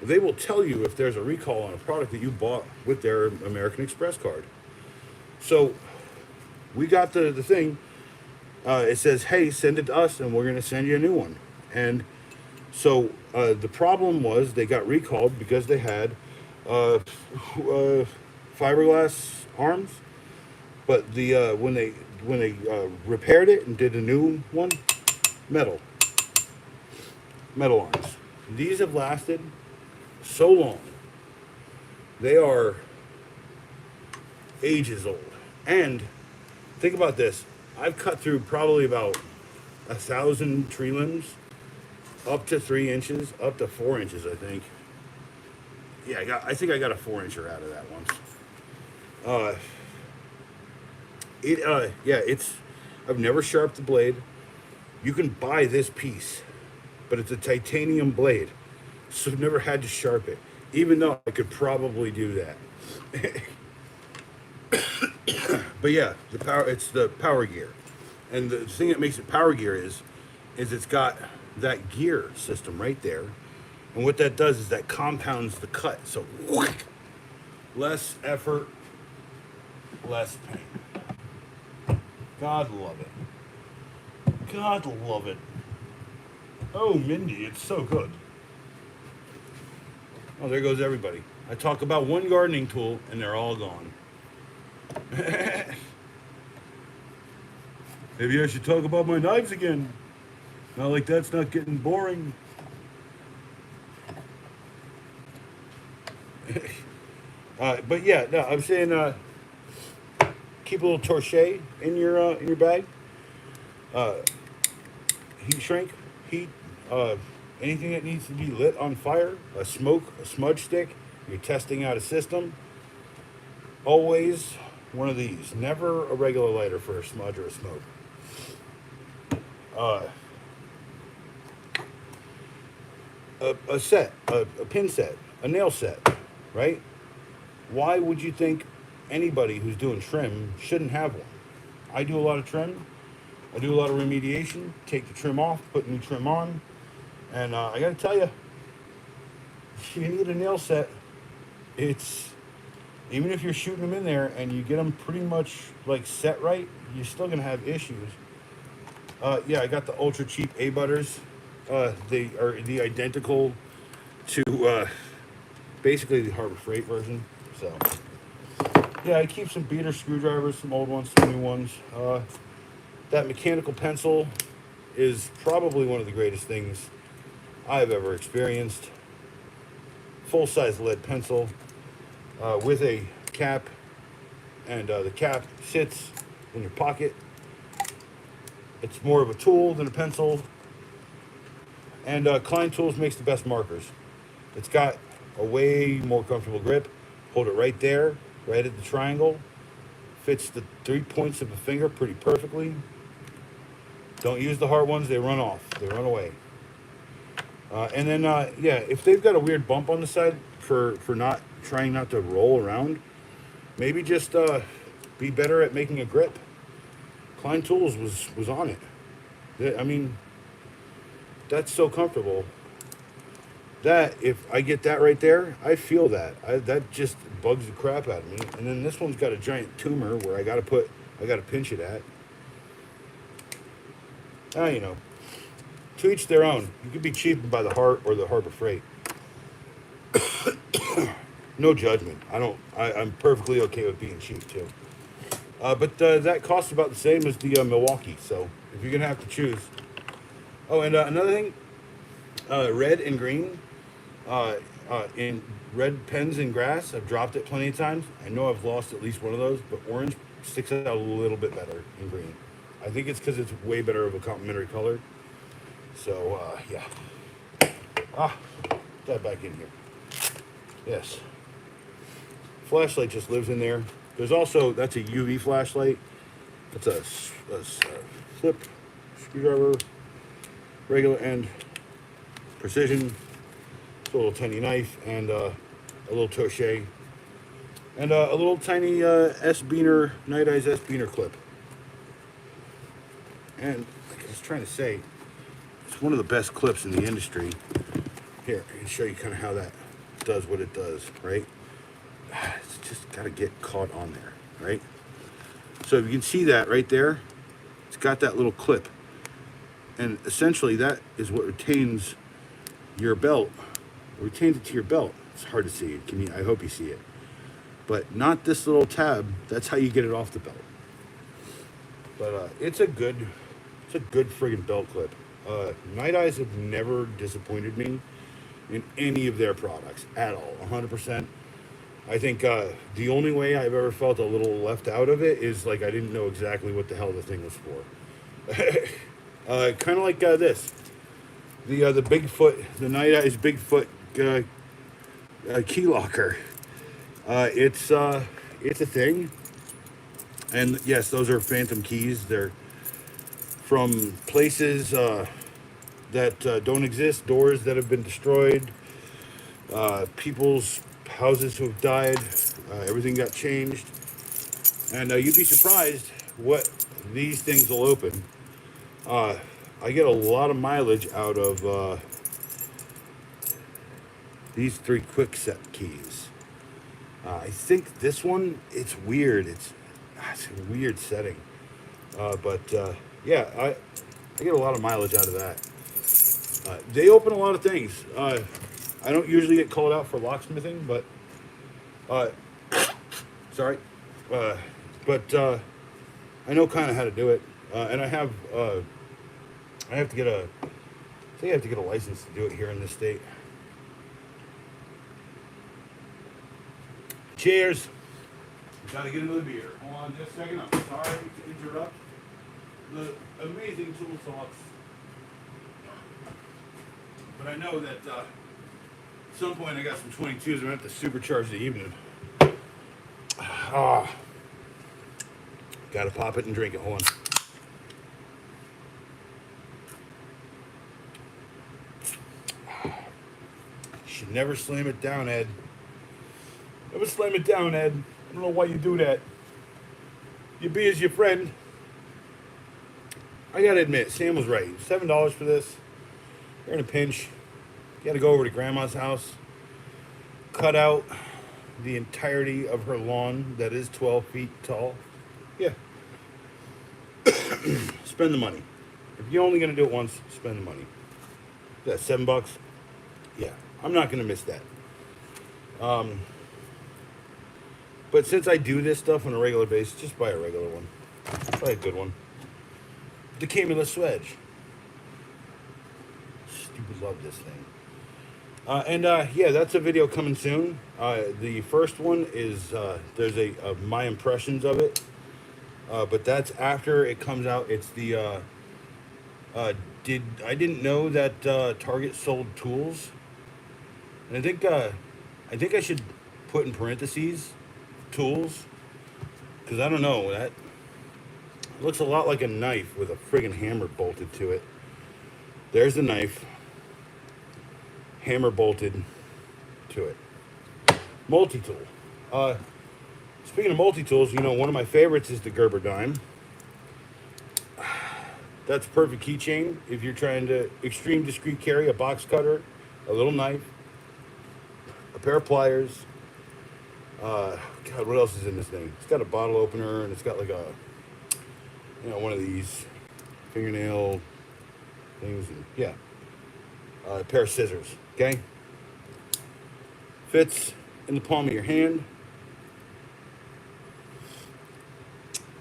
they will tell you if there's a recall on a product that you bought with their American Express card. So we got the thing. It says, hey, send it to us and we're going to send you a new one. And so the problem was they got recalled because they had fiberglass arms. But the when they repaired it and did a new one, metal arms. These have lasted so long. They are ages old. And think about this. I've cut through probably about 1,000 tree limbs, up to 3 inches, up to 4 inches, I think. Yeah, I think I got a 4 incher out of that once. Uh, yeah, it's. I've never sharpened the blade. You can buy this piece, but it's a titanium blade, so I've never had to sharpen it. Even though I could probably do that. But yeah, the power. It's the power gear, and the thing that makes it power gear is it's got that gear system right there, and what that does is that compounds the cut. So whack, less effort, less pain. God love it. God love it. Oh, Mindy, it's so good. Oh, there goes everybody. I talk about one gardening tool, and they're all gone. Maybe I should talk about my knives again. Not like that's not getting boring. But yeah, no, I'm saying keep a little torche in your bag. Heat shrink, heat, anything that needs to be lit on fire, a smudge stick. You're testing out a system. Always one of these. Never a regular lighter for a smudge or a smoke. A pin set, a nail set, right? Why would you think anybody who's doing trim shouldn't have one? I do a lot of trim. I do a lot of remediation. Take the trim off, put new trim on, and I got to tell you, if you need a nail set, it's even if you're shooting them in there and you get them pretty much like set right, you're still gonna have issues. Yeah, I got the ultra cheap A butters. They are the identical to basically the Harbor Freight version. So yeah, I keep some beater screwdrivers, some old ones, some new ones. That mechanical pencil is probably one of the greatest things I've ever experienced. Full-size lead pencil with a cap, and the cap sits in your pocket. It's more of a tool than a pencil. And Klein Tools makes the best markers. It's got a way more comfortable grip. Hold it right there, right at the triangle. Fits the 3 points of the finger pretty perfectly. Don't use the hard ones, they run off, they run away. And then, yeah, if they've got a weird bump on the side for not trying not to roll around, maybe just be better at making a grip. Klein Tools was on it. I mean, that's so comfortable. That, if I get that right there, I feel that. That just bugs the crap out of me. And then this one's got a giant tumor where I gotta pinch it at. You know, to each their own. You could be cheapened by the Hart or the Harbor Freight. No judgment. I'm perfectly okay with being cheap too. But that costs about the same as the Milwaukee. So if you're gonna have to choose. Oh, and another thing, red and green. In red pens in grass, I've dropped it plenty of times. I know I've lost at least one of those, but orange sticks out a little bit better in green. I think it's because it's way better of a complementary color. So, yeah. Put that back in here. Yes. Flashlight just lives in there. There's also, that's a UV flashlight. That's a flip screwdriver, regular end, precision. A little tiny knife, and a little torche, and a little tiny S-Beaner, Night Eyes S-Beaner clip. And like I was trying to say, it's one of the best clips in the industry. Here, I can show you kind of how that does what it does, right? It's just got to get caught on there, right? So if you can see that right there, it's got that little clip. And essentially that is what retains your belt. Retains it to your belt. It's hard to see. I hope you see it. But not this little tab. That's how you get it off the belt. But it's a good friggin' belt clip. Night Eyes have never disappointed me in any of their products at all. 100%. I think the only way I've ever felt a little left out of it is like I didn't know exactly what the hell the thing was for. Kind of like this, the Bigfoot, the Night Eyes Bigfoot key locker. It's a thing, and yes, those are phantom keys. They're from places that don't exist, doors that have been destroyed, people's houses who have died. Everything got changed, and you'd be surprised what these things will open. I get a lot of mileage out of these 3 quick set keys. I think this one, it's weird. It's a weird setting, but yeah, I get a lot of mileage out of that. They open a lot of things. I don't usually get called out for locksmithing, but sorry, but I know kind of how to do it, and I have to get a, I think I have to get a license to do it here in this state. Cheers. Gotta get another beer. Hold on just a second. I'm sorry to interrupt the amazing tool talks, but I know that at some point I got some 22s. I'm gonna have to supercharge the evening. Gotta pop it and drink it. Hold on. Should never slam it down, Ed. Never slam it down, Ed. I don't know why you do that. You be as your friend. I gotta admit, Sam was right. $7 for this. You're in a pinch. You gotta go over to Grandma's house, cut out the entirety of her lawn that is 12 feet tall. Yeah. Spend the money. If you're only gonna do it once, spend the money. That's $7. Yeah, I'm not gonna miss that. But since I do this stuff on a regular basis, just buy a regular one. Buy a good one. The Camillus G. Stupid love this thing. Yeah, that's a video coming soon. The first one is there's a my impressions of it, but that's after it comes out. It's the I didn't know that Target sold tools, and I think I should put in parentheses tools, because I don't know, that looks a lot like a knife with a friggin' hammer bolted to it. There's the knife, hammer bolted to it. Multi-tool. Speaking of multi-tools, you know, one of my favorites is the Gerber dime. That's a perfect keychain if you're trying to extreme discreet carry a box cutter, a little knife, a pair of pliers. God, what else is in this thing? It's got a bottle opener, and it's got like a, you know, one of these fingernail things, and yeah, a pair of scissors. Okay, fits in the palm of your hand.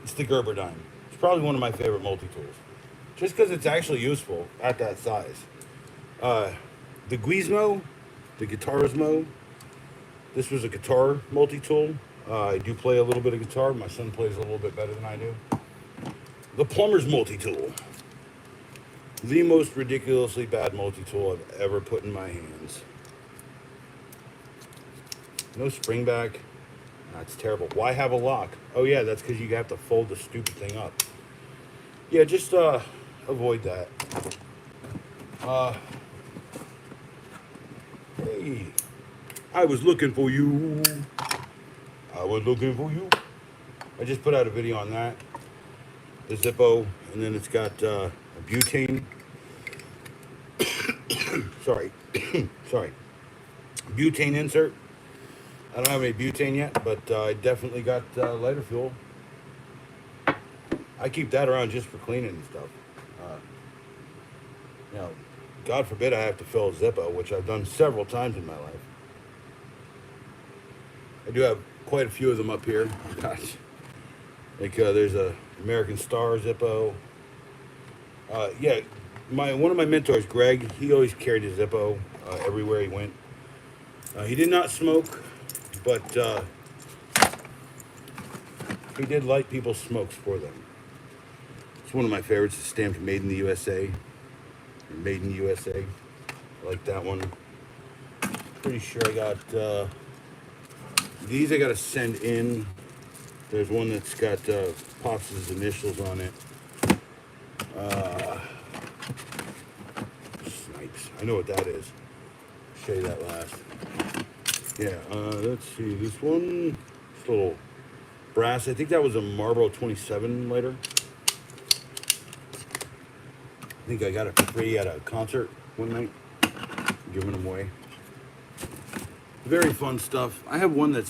It's the Gerber dime. It's probably one of my favorite multi-tools, just because it's actually useful at that size. The Guizmo, the Guitarismo. This was a guitar multi-tool. I do play a little bit of guitar. My son plays a little bit better than I do. The plumber's multi-tool. The most ridiculously bad multi-tool I've ever put in my hands. No spring back. That's terrible. Why have a lock? Oh yeah, that's because you have to fold the stupid thing up. Yeah, just avoid that. Hey, I was looking for you. I was looking for you. I just put out a video on that. The Zippo, and then it's got a butane. Sorry. Butane insert. I don't have any butane yet, but I definitely got lighter fuel. I keep that around just for cleaning and stuff. You know, God forbid I have to fill a Zippo, which I've done several times in my life. I do have quite a few of them up here. Gosh. Like there's a American Star Zippo. Yeah, one of my mentors, Greg, he always carried a Zippo everywhere he went. He did not smoke, but he did light people's smokes for them. It's one of my favorites. It's stamped "Made in the USA." Or "Made in USA." I like that one. Pretty sure I got these. I got to send in. There's one that's got Pops' initials on it. Snipes. I know what that is. I'll show you that last. Yeah. Let's see. This one. This little brass. I think that was a Marlboro 27 lighter. I think I got it for free at a concert one night. Giving them away. Very fun stuff. I have one it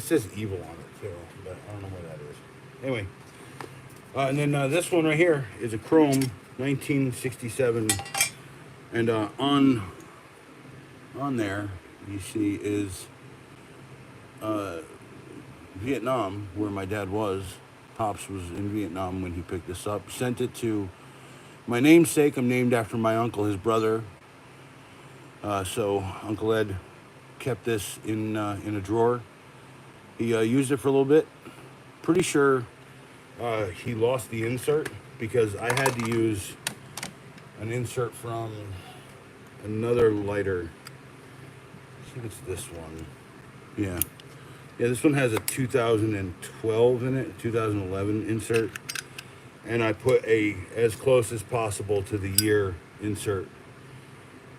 says evil on it too, but I don't know what that is. Anyway, and then this one right here is a chrome 1967, and on there you see is Vietnam, where my dad was. Pops was in Vietnam when he picked this up. Sent it to my namesake. I'm named after my uncle, his brother. So Uncle Ed kept this in a drawer. He used it for a little bit. Pretty sure he lost the insert because I had to use an insert from another lighter. I think it's this one. Yeah, this one has a 2012 in it, 2011 insert, and I put a as close as possible to the year insert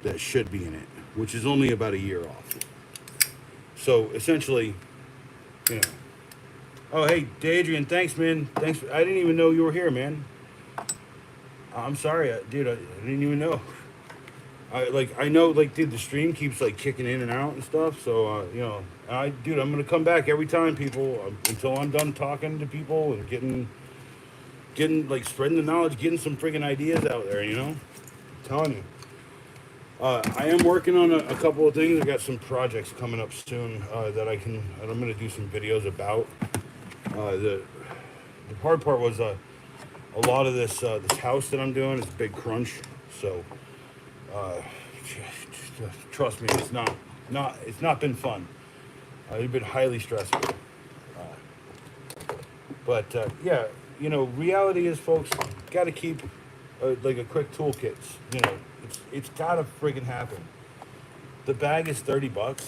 that should be in it, which is only about a year off. So essentially, you know. Oh, hey, Adrian, thanks, man. Thanks. I didn't even know you were here, man. I'm sorry, dude. I didn't even know. I know, dude, the stream keeps kicking in and out and stuff. So, dude, I'm gonna come back every time, people, until I'm done talking to people and getting spreading the knowledge, getting some friggin' ideas out there. I'm telling you. I am working on a couple of things. I got some projects coming up soon that I'm going to do some videos about. The hard part was a lot of this house that I'm doing is a big crunch. So trust me, it's not been fun. It's been highly stressful. But yeah, reality is, folks, got to keep a quick toolkit. It's gotta friggin' happen. The bag is $30.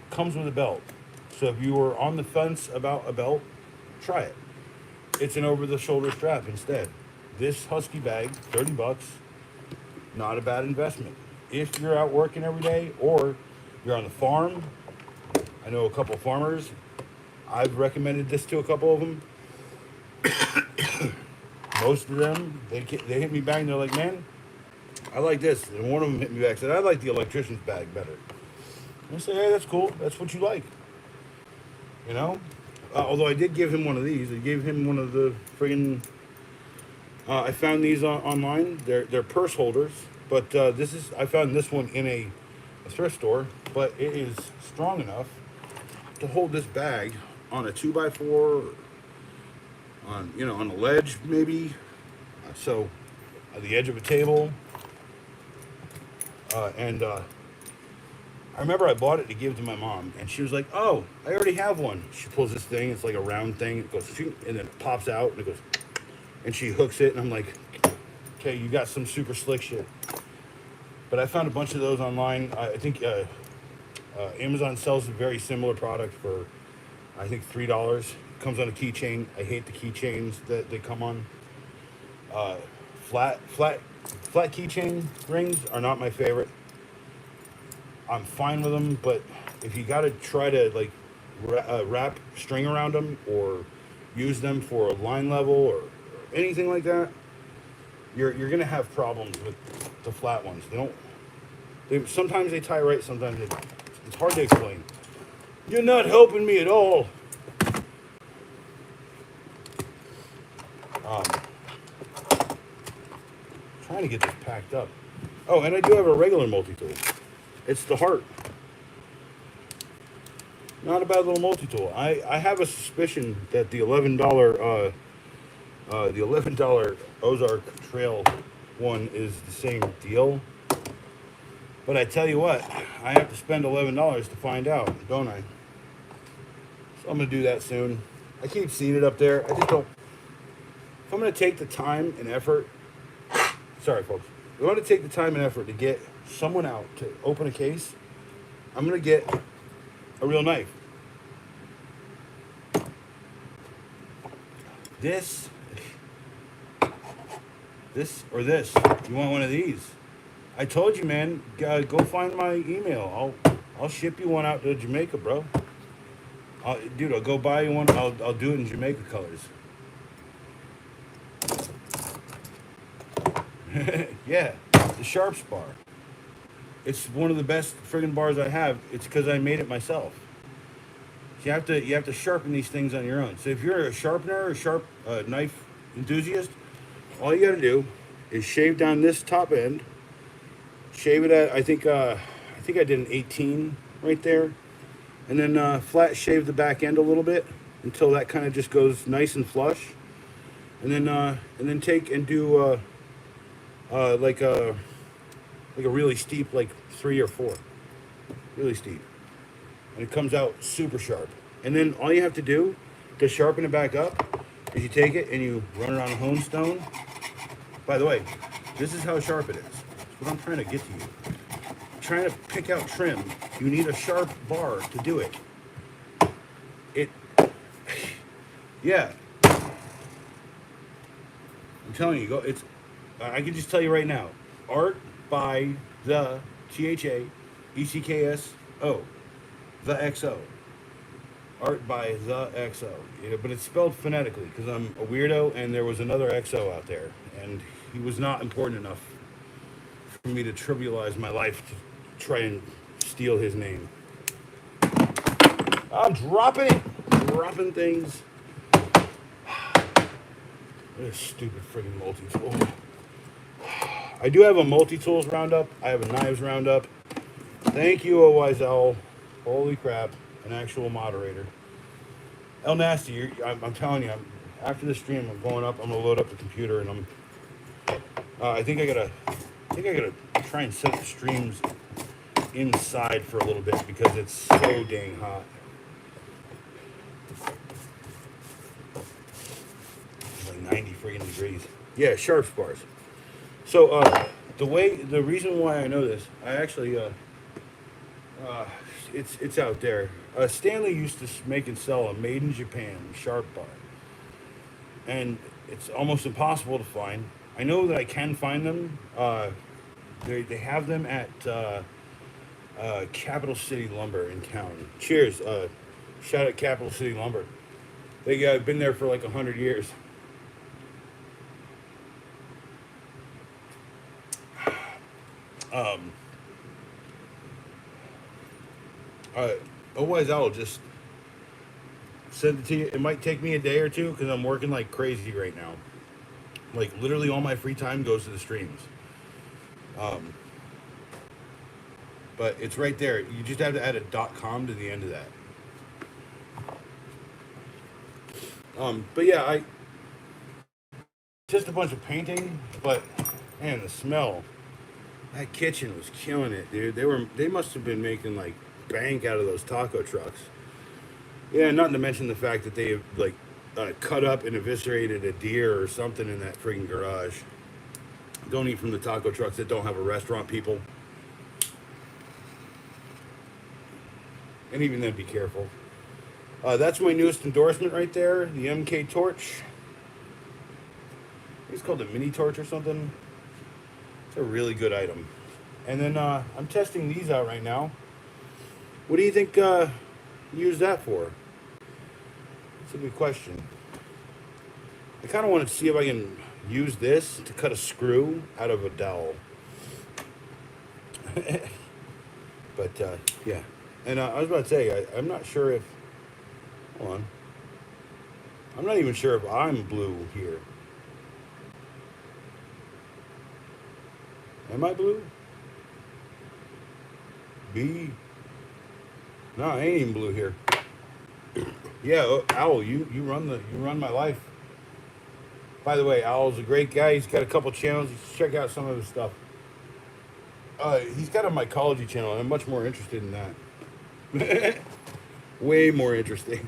Comes with a belt. So if you were on the fence about a belt, try it. It's an over-the-shoulder strap instead. This Husky bag, $30, not a bad investment. If you're out working every day or you're on the farm, I know a couple of farmers. I've recommended this to a couple of them. Most of them, they hit me back and they're like, man, I like this. And one of them hit me back and said, I like the electrician's bag better. And I said, hey, that's cool. That's what you like. Although I did give him one of these. I gave him one of the friggin'... I found these online. They're purse holders. But I found this one in a thrift store. But it is strong enough to hold this bag on a 2x4, on a ledge maybe. So, at the edge of a table. I remember I bought it to give to my mom, and she was like, oh, I already have one. She pulls this thing, it's like a round thing, it goes, and then it pops out, and it goes, and she hooks it, and I'm like, okay, you got some super slick shit. But I found a bunch of those online. I think Amazon sells a very similar product for, I think, $3. Comes on a keychain. I hate the keychains that they come on. Flat keychain rings are not my favorite. I'm fine with them, but if you got to try to wrap string around them or use them for a line level or anything like that, you're gonna have problems with the flat ones. Sometimes they tie right, sometimes they don't. It's hard to explain. You're not helping me at all. Trying to get this packed up. Oh, and I do have a regular multi-tool. It's the Heart. Not a bad little multi-tool. I have a suspicion that the $11 Ozark Trail one is the same deal. But I tell you what, I have to spend $11 to find out, don't I? I'm going to do that soon. I keep seeing it up there. I just don't. If I'm going to take the time and effort, sorry, folks. If I'm going to take the time and effort to get someone out to open a case, I'm going to get a real knife. This, or this. You want one of these? I told you, man. Go find my email. I'll ship you one out to Jamaica, bro. Dude, I'll go buy you one. I'll do it in Jamaica colors. Yeah, the Sharps bar. It's one of the best friggin' bars I have. It's because I made it myself. So you have to sharpen these things on your own. So if you're a sharpener, a knife enthusiast, all you got to do is shave down this top end. Shave it at I think I did an 18 right there, and then flat shave the back end a little bit until that kind of just goes nice and flush, and then take and do like a really steep, like 3 or 4, really steep, and it comes out super sharp. And then all you have to do to sharpen it back up is you take it and you run it on a hone stone. By the way, this is how sharp it is. That's what I'm trying to get to you. Trying to pick out trim, you need a sharp bar to do it. Yeah. I'm telling you, it's. I can just tell you right now. Art by the THAECKSO, the XO. Art by the XO. Yeah, but it's spelled phonetically because I'm a weirdo, and there was another XO out there, and he was not important enough for me to trivialize my life to try and steal his name. I'm dropping things. What a stupid friggin' multi-tool. I do have a multi-tools roundup. I have a knives roundup. Thank you, O Wise Owl. Holy crap, an actual moderator. El Nasty, I'm telling you, after the stream, I'm going up. I'm gonna load up the computer, and I think I gotta try and set the streams inside for a little bit because it's so dang hot. It's like 90 friggin' degrees. Yeah, Sharps bars. So the reason why I know this, I actually it's out there. Stanley used to make and sell a made in Japan Sharp bar, and it's almost impossible to find. I know that I can find them. They have them at Capital City Lumber in town. Cheers. Shout out Capital City Lumber. They've been there for like 100 years. Otherwise, I'll just send it to you. It might take me a day or two because I'm working like crazy right now. Like literally all my free time goes to the streams. But it's right there. You just have to add a .com to the end of that. But yeah, just a bunch of painting, but man, the smell. That kitchen was killing it, dude. They must have been making like bank out of those taco trucks. Yeah, not to mention the fact that they like cut up and eviscerated a deer or something in that friggin' garage. Don't eat from the taco trucks that don't have a restaurant, people. And even then, be careful. That's my newest endorsement right there, the MK Torch. It's called the Mini Torch or something. It's a really good item. And then I'm testing these out right now. What do you think you use that for? That's a good question. I kind of want to see if I can use this to cut a screw out of a dowel. But yeah. And I was about to say, I'm not sure if... Hold on. I'm not even sure if I'm blue here. Am I blue? B. No, I ain't even blue here. Yeah, Owl, you run my life. By the way, Owl's a great guy. He's got a couple channels. You should check out some of his stuff. He's got a mycology channel, and I'm much more interested in that. Way more interesting.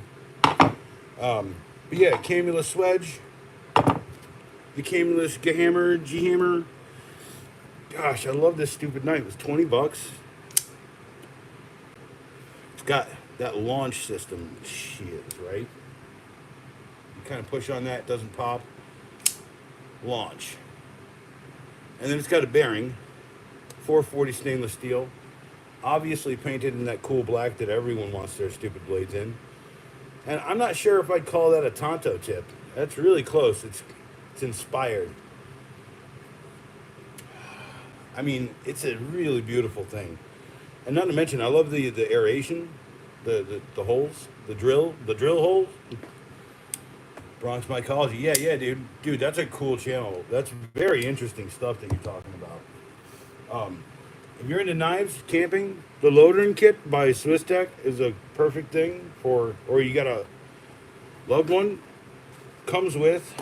But yeah, Camillus wedge, the Camillus G hammer. Gosh, I love this stupid knife. It's 20 bucks. It's got that launch system shit, right? You kind of push on that, it doesn't pop. Launch. And then it's got a bearing, 440 stainless steel, obviously painted in that cool black that everyone wants their stupid blades in. And I'm not sure if I'd call that a tanto tip. That's really close. It's inspired. I mean, it's a really beautiful thing. And not to mention, I love the aeration, the holes, the drill holes. Bronx Mycology. Yeah, dude, that's a cool channel. That's very interesting stuff that you're talking about. If you're into knives, camping, the loadering kit by Swiss Tech is a perfect thing for, or you got a loved one, comes with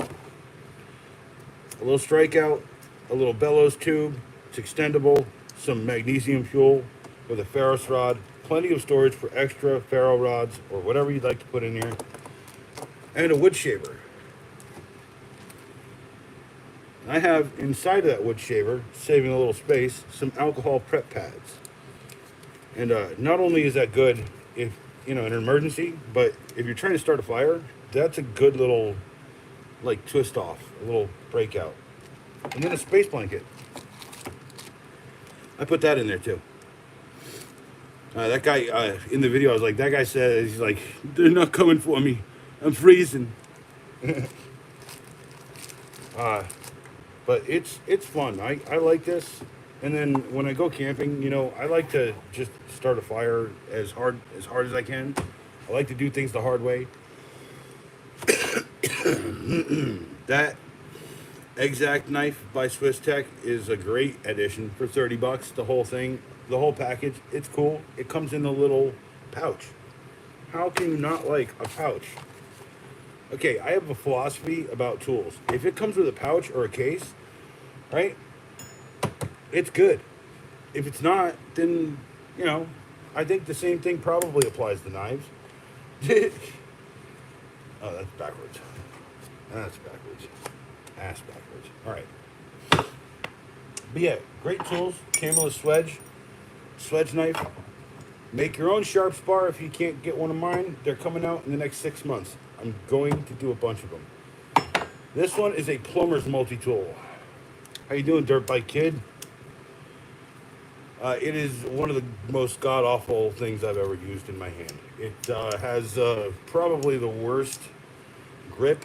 a little strikeout, a little bellows tube, it's extendable, some magnesium fuel with a ferrous rod, plenty of storage for extra ferro rods or whatever you'd like to put in here, and a wood shaver. I have inside of that wood shaver, saving a little space, some alcohol prep pads. And not only is that good if, in an emergency, but if you're trying to start a fire, that's a good little, like, twist off, a little breakout. And then a space blanket. I put that in there too. That guy, in the video, I was like, that guy says, he's like, they're not coming for me. I'm freezing. But it's fun. I like this. And then when I go camping, I like to just start a fire as hard as I can. I like to do things the hard way. That exact knife by Swiss Tech is a great addition for 30 bucks. The whole thing, the whole package, it's cool. It comes in a little pouch. How can you not like a pouch? Okay, I have a philosophy about tools. If it comes with a pouch or a case, right, it's good. If it's not, then, I think the same thing probably applies to knives. Oh, that's backwards. That's backwards. Ass backwards. All right. But yeah, great tools. Camillus sledge knife. Make your own sharp spar if you can't get one of mine. They're coming out in the next 6 months. I'm going to do a bunch of them. This one is a plumber's multi-tool. How you doing, Dirt Bike Kid? It is one of the most god-awful things I've ever used in my hand. It has probably the worst grip,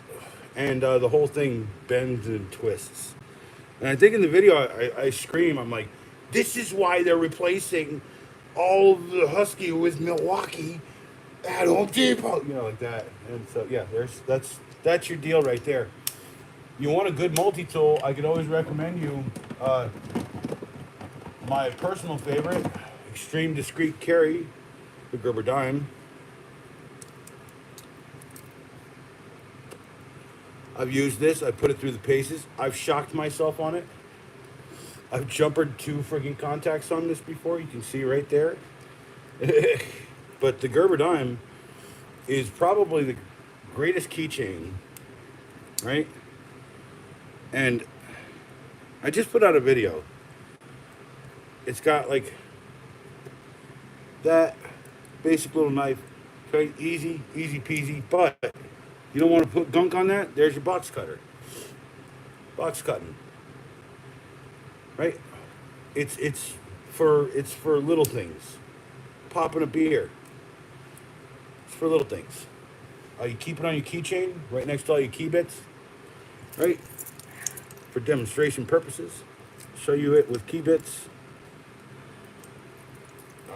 and the whole thing bends and twists. And I think in the video I scream, I'm like, this is why they're replacing all of the Husky with Milwaukee at Home Depot, like that. And so yeah, that's your deal right there. You want a good multi-tool, I could always recommend you my personal favorite, Extreme Discreet Carry, the Gerber Dime. I've used this, I put it through the paces, I've shocked myself on it. I've jumpered 2 friggin' contacts on this before, you can see right there. But the Gerber Dime is probably the greatest keychain, right? And I just put out a video. It's got like that basic little knife, okay, easy peasy, but you don't want to put gunk on that, there's your box cutter. Box cutting. Right? It's for little things. Popping a beer. It's for little things. You keep it on your keychain, right next to all your key bits. Right? For demonstration purposes. Show you it with key bits.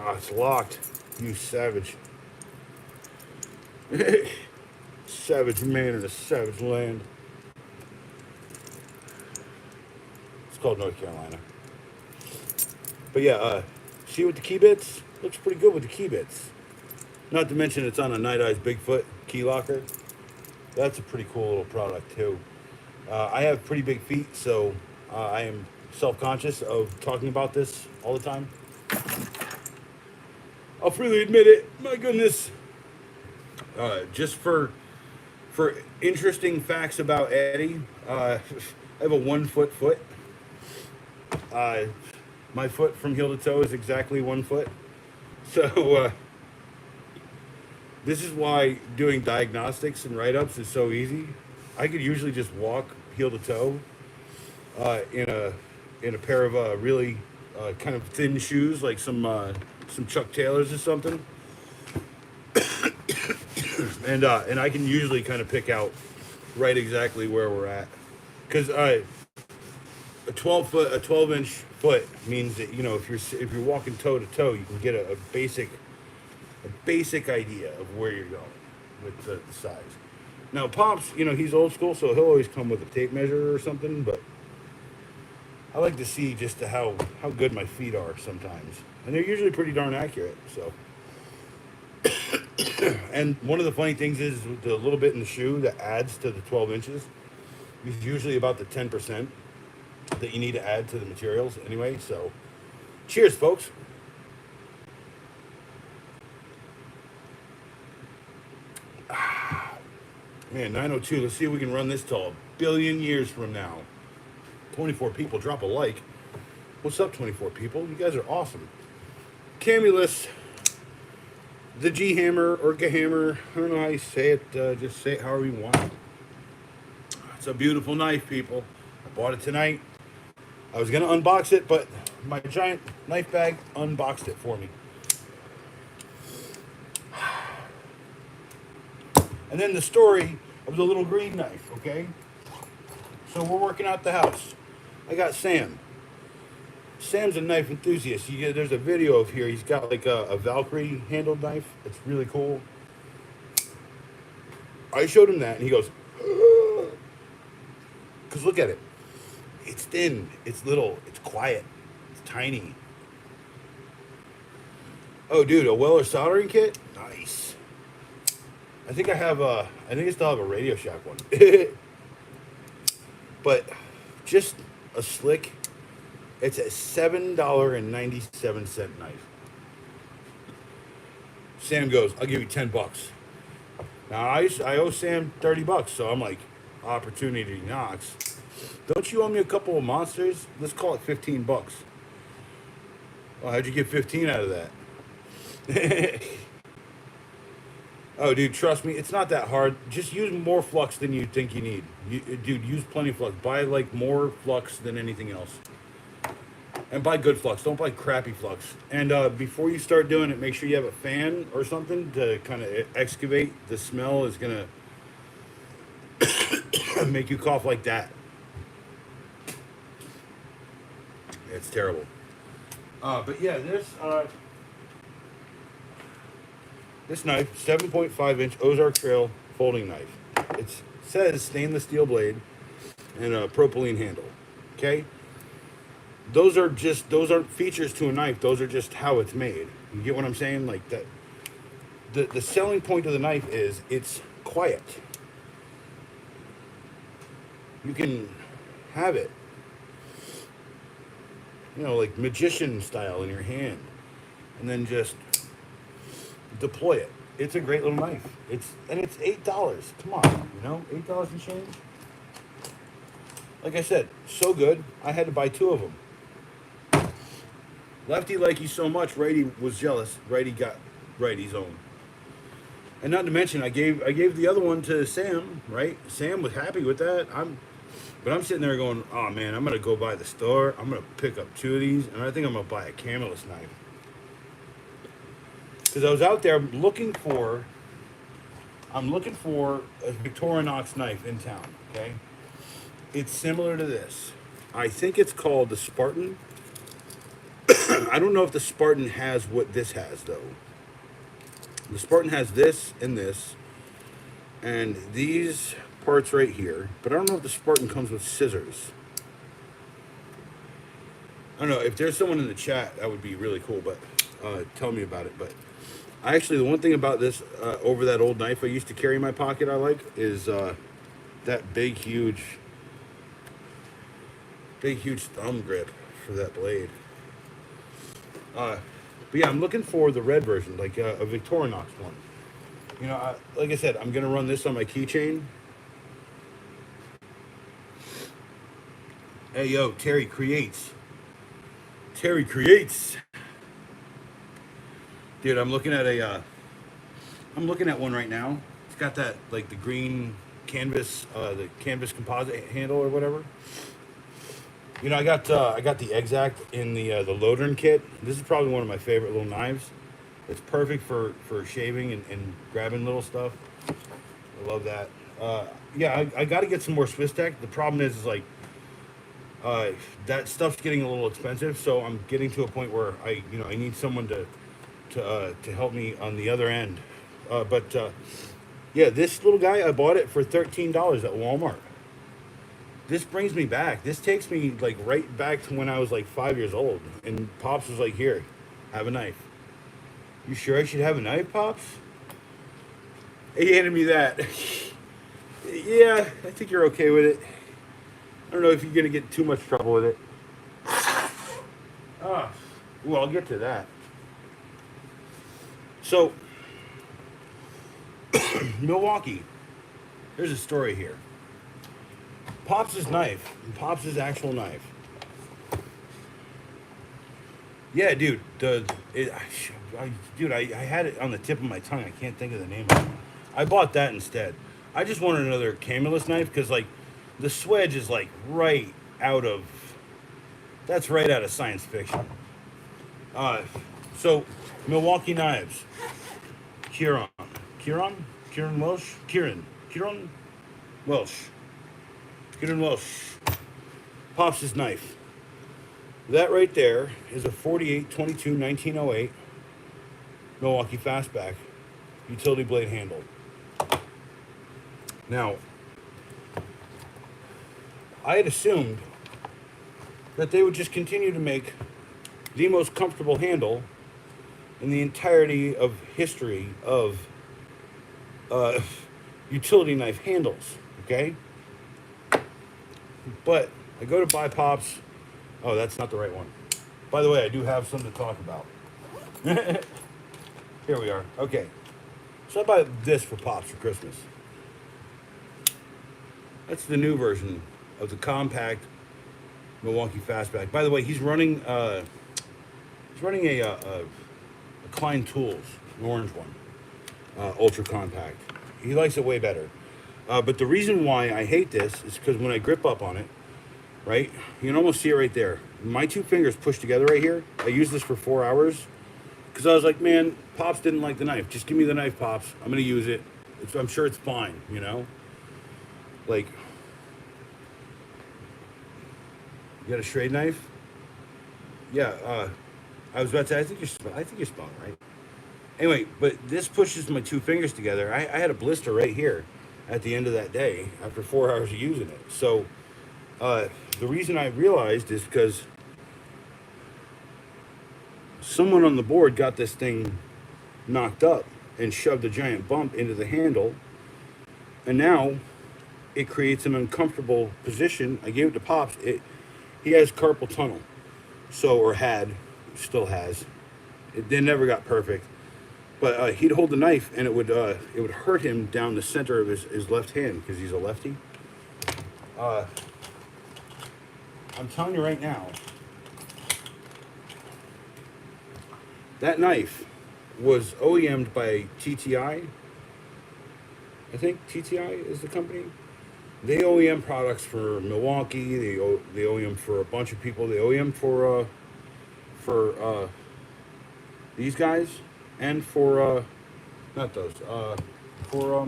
It's locked. You savage. Savage man in a savage land. It's called North Carolina. But yeah, see with the key bits? Looks pretty good with the key bits. Not to mention it's on a Night Eyes Bigfoot key locker. That's a pretty cool little product too. I have pretty big feet, so I am self-conscious of talking about this all the time. I'll freely admit it. My goodness. Just for For interesting facts about Eddie, I have a 1 foot foot. Uh, my foot from heel to toe is exactly 1 foot. So this is why doing diagnostics and write ups is so easy. I could usually just walk heel to toe in a pair of really kind of thin shoes, like some Chuck Taylors or something, and I can usually kind of pick out right exactly where we're at, because a 12-inch foot means that, you know, if you're walking toe to toe, you can get a basic idea of where you're going with the size. Now, Pops, you know, he's old school, so he'll always come with a tape measure or something, but I like to see just how good my feet are sometimes. And they're usually pretty darn accurate, so. And one of the funny things is the little bit in the shoe that adds to the 12 inches is usually about the 10% that you need to add to the materials anyway, so. Cheers, folks. Man, 902. Let's see if we can run this till a billion years from now. 24 people, drop a like. What's up, 24 people? You guys are awesome. Camillus, the G hammer or G-hammer. I don't know how you say it. Just say it however you want. It's a beautiful knife, people. I bought it tonight. I was going to unbox it, but my giant knife bag unboxed it for me. And then the story of the little green knife, okay? So we're working out the house. I got Sam. Sam's a knife enthusiast. There's a video of here. He's got like a Valkyrie handled knife. It's really cool. I showed him that, and he goes, because look at it. It's thin. It's little. It's quiet. It's tiny. Oh, dude, a Weller soldering kit? Nice. I think I still have a Radio Shack one. But just a slick, it's a $7.97 knife. Sam goes, I'll give you $10. Now I owe Sam $30, so I'm like, opportunity knocks. Don't you owe me a couple of monsters? Let's call it $15. Well, how'd you get 15 out of that? Oh, dude, trust me, it's not that hard. Just use more flux than you think you need. Dude, use plenty of flux. Buy, like, more flux than anything else. And buy good flux. Don't buy crappy flux. And before you start doing it, make sure you have a fan or something to kind of excavate. The smell is going to make you cough like that. It's terrible. But, yeah, this knife, 7.5-inch Ozark Trail folding knife. It says stainless steel blade and a propylene handle. Okay? Those aren't features to a knife. Those are just how it's made. You get what I'm saying? Like that. The selling point of the knife is it's quiet. You can have it, you know, like magician style in your hand, and then just deploy it. It's a great little knife. It's $8. Come on, you know, $8 and change. Like I said, so good. I had to buy 2 of them. Lefty like you so much, righty was jealous. Righty got righty's own. And not to mention, I gave the other one to Sam. Right, Sam was happy with that. But I'm sitting there going, oh man, I'm gonna go by the store. I'm gonna pick up 2 of these, and I think I'm gonna buy a Camillus knife. Because I was out there looking for a Victorinox knife in town, okay? It's similar to this. I think it's called the Spartan. I don't know if the Spartan has what this has, though. The Spartan has this and these parts right here, but I don't know if the Spartan comes with scissors. I don't know. If there's someone in the chat, that would be really cool, but tell me about it. But actually, the one thing about this, over that old knife I used to carry in my pocket I like, is that big, huge thumb grip for that blade. But yeah, I'm looking for the red version, like a Victorinox one. You know, like I said, I'm gonna run this on my keychain. Hey yo, Terry creates. Terry creates. Dude, I'm looking at one right now. It's got that like the green canvas, the canvas composite handle or whatever. You know, I got the exact in the Lodern kit. This is probably one of my favorite little knives. It's perfect for shaving and grabbing little stuff. I love that. Yeah, I got to get some more Swiss Tech. The problem is like uh, that stuff's getting a little expensive, so I'm getting to a point where I need someone to help me on the other end. But yeah, this little guy I bought it for $13 at Walmart. This brings me back. This takes me like right back to when I was like 5 years old, and Pops was like, "Here, have a knife." You sure I should have a knife, Pops? He handed me that. Yeah, I think you're okay with it. I don't know if you're gonna get too much trouble with it. Ah, well, I'll get to that. So, Milwaukee. There's a story here. Pops' knife, Pops' actual knife. Yeah, dude. Dude, I had it on the tip of my tongue. I can't think of the name of it. I bought that instead. I just wanted another Camillus knife because, like, the swedge is like right out of. That's right out of science fiction. Uh, so Milwaukee knives. Kieran, Kieran Welsh, Kieran Welsh, Kieran Welsh. Pops' knife. That right there is a 48 22 1908 Milwaukee fastback utility blade handle. Now, I had assumed that they would just continue to make the most comfortable handle in the entirety of history of uh, utility knife handles. Okay, but I go to buy Pops. Oh, that's not the right one. By the way, I do have some to talk about. Here we are. Okay, so I buy this for Pops for Christmas. That's the new version of the compact Milwaukee fastback. By the way, he's running a Klein Tools, an orange one, ultra compact. He likes it way better. But the reason why I hate this is because when I grip up on it, right, you can almost see it right there. My two fingers pushed together right here. I used this for 4 hours because I was like, man, Pops didn't like the knife. Just give me the knife, Pops. I'm gonna use it. I'm sure it's fine, you know. Like, you got a straight knife? Yeah. I was about to say, I think you're spot on, right? Anyway, but this pushes my two fingers together. I had a blister right here at the end of that day after 4 hours of using it. So the reason I realized is because someone on the board got this thing knocked up and shoved a giant bump into the handle, and now it creates an uncomfortable position. I gave it to Pops. He has carpal tunnel, so, or had, still has. They never got perfect, but he'd hold the knife and it would hurt him down the center of his left hand because he's a lefty. I'm telling you right now, that knife was OEM'd by TTI. I think TTI is the company. They OEM products for Milwaukee. They OEM for a bunch of people. They OEM for these guys and for not those for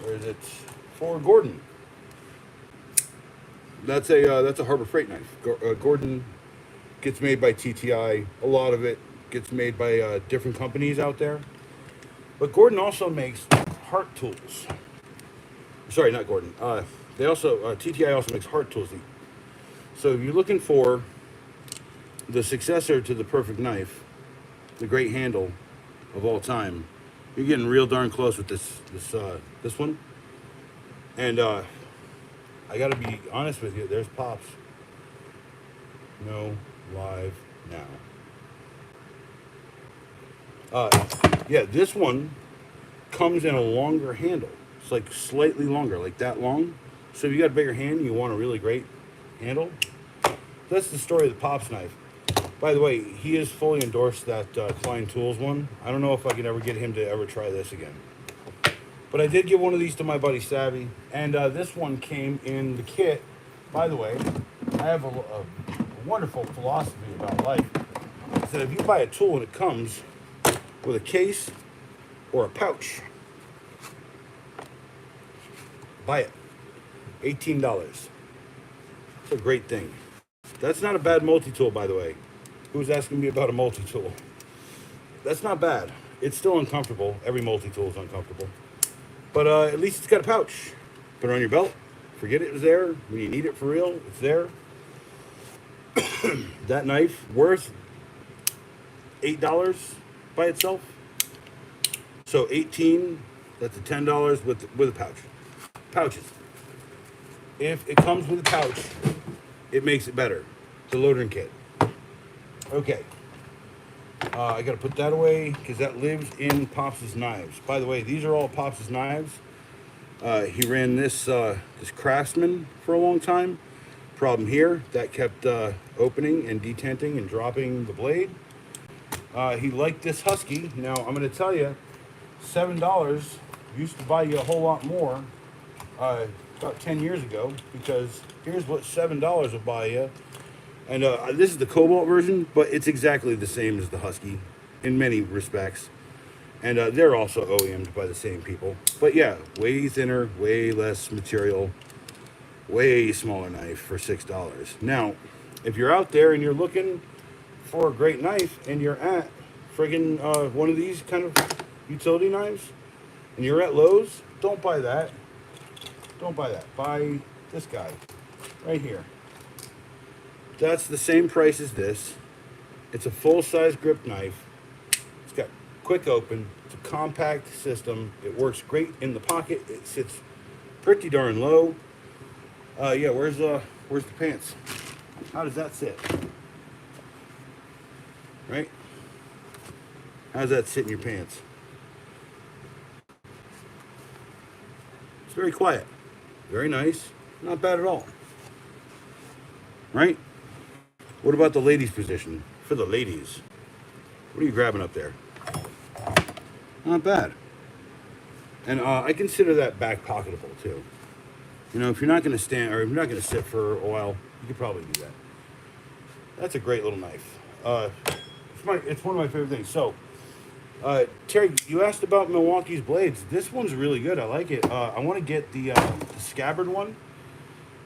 where is it, for Gordon. That's a Harbor Freight knife. Gordon gets made by TTI. A lot of it gets made by different companies out there. But Gordon also makes Hart tools. Sorry, not Gordon. They also TTI also makes Hart tools. So if you're looking for the successor to the perfect knife, the great handle of all time, you're getting real darn close with this one. And I got to be honest with you. There's Pops. No live now. Yeah, this one comes in a longer handle. It's like slightly longer, like that long. So if you got a bigger hand and you want a really great handle, that's the story of the Pops knife. By the way, he has fully endorsed that Klein Tools one. I don't know if I can ever get him to ever try this again. But I did give one of these to my buddy Savvy, and this one came in the kit. By the way, I have a wonderful philosophy about life. It's that if you buy a tool and it comes with a case or a pouch, buy it. $18. It's a great thing. That's not a bad multi-tool, by the way. Who's asking me about a multi-tool? That's not bad. It's still uncomfortable. Every multi-tool is uncomfortable. But at least it's got a pouch. Put it on your belt. Forget it was there. When you need it for real, it's there. That knife, worth $8 by itself. So $18, that's a $10 with a pouch. Pouches. If it comes with a pouch, it makes it better. The loading kit. Okay. I gotta put that away because that lives in Pops' knives. By the way, these are all Pops' knives. He ran this Craftsman for a long time. Problem here, that kept opening and detenting and dropping the blade. He liked this Husky. Now, I'm gonna tell you, $7 used to buy you a whole lot more about 10 years ago, because here's what $7 will buy you. And this is the Cobalt version, but it's exactly the same as the Husky in many respects. And they're also OEM'd by the same people. But yeah, way thinner, way less material, way smaller knife for $6. Now, if you're out there and you're looking for a great knife and you're at friggin' one of these kind of utility knives and you're at Lowe's, don't buy that. Don't buy that. Buy this guy right here. That's the same price as this. It's a full-size grip knife. It's got quick open. It's a compact system. It works great in the pocket. It sits pretty darn low. Yeah, where's the pants? How does that sit? Right? How does that sit in your pants? It's very quiet. Very nice. Not bad at all. Right? What about the ladies' position? For the ladies. What are you grabbing up there? Not bad. And I consider that back pocketable too. You know, if you're not going to stand, or if you're not going to sit for a while, you could probably do that. That's a great little knife. It's one of my favorite things. So, Terry, you asked about Milwaukee's blades. This one's really good. I like it. I want to get the scabbard one.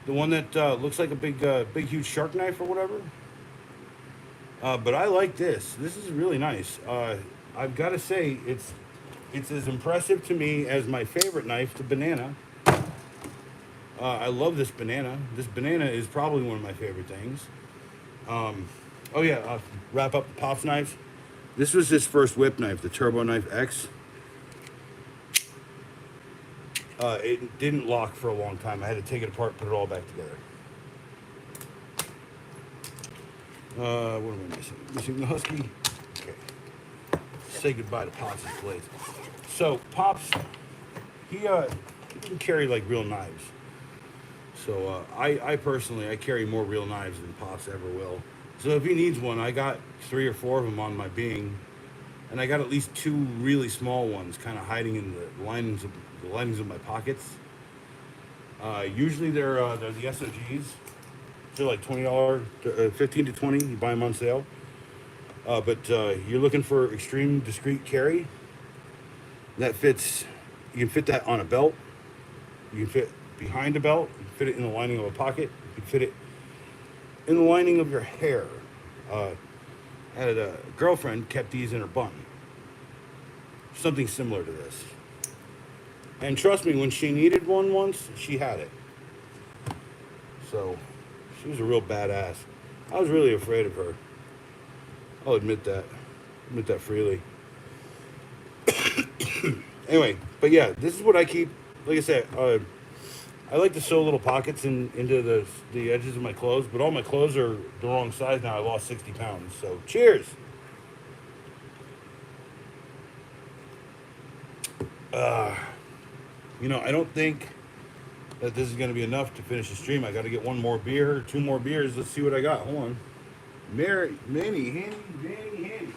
The one that looks like a big, huge shark knife or whatever. But I like this. This is really nice. I've got to say, it's as impressive to me as my favorite knife, the banana. I love this banana. This banana is probably one of my favorite things. Oh yeah, wrap up the Pops knives. This was his first whip knife, the Turbo Knife X. It didn't lock for a long time. I had to take it apart, put it all back together. What am I missing? Missing the Husky. Okay. Say goodbye to Pops' blades. So Pops, he didn't carry like real knives. So I personally, I carry more real knives than Pops ever will. So if he needs one, I got 3 or 4 of them on my Bing, and I got at least 2 really small ones, kind of hiding in the linings of my pockets. Usually they're the SOGs. They're like $20, 15 to 20. You buy them on sale. But you're looking for extreme discreet carry. That fits. You can fit that on a belt. You can fit behind a belt. You can fit it in the lining of a pocket. You can fit it in the lining of your hair. I had a girlfriend kept these in her bun. Something similar to this. And trust me, when she needed one once, she had it. So, she was a real badass. I was really afraid of her. I'll admit that. Admit that freely. Anyway, but yeah, this is what I keep. Like I said, I like to sew little pockets into the edges of my clothes, but all my clothes are the wrong size now. I lost 60 pounds. So, cheers. You know, I don't think that this is going to be enough to finish the stream. I got to get one more beer, two more beers. Let's see what I got. Hold on. Mary, Manny, Handy, Manny, Handy,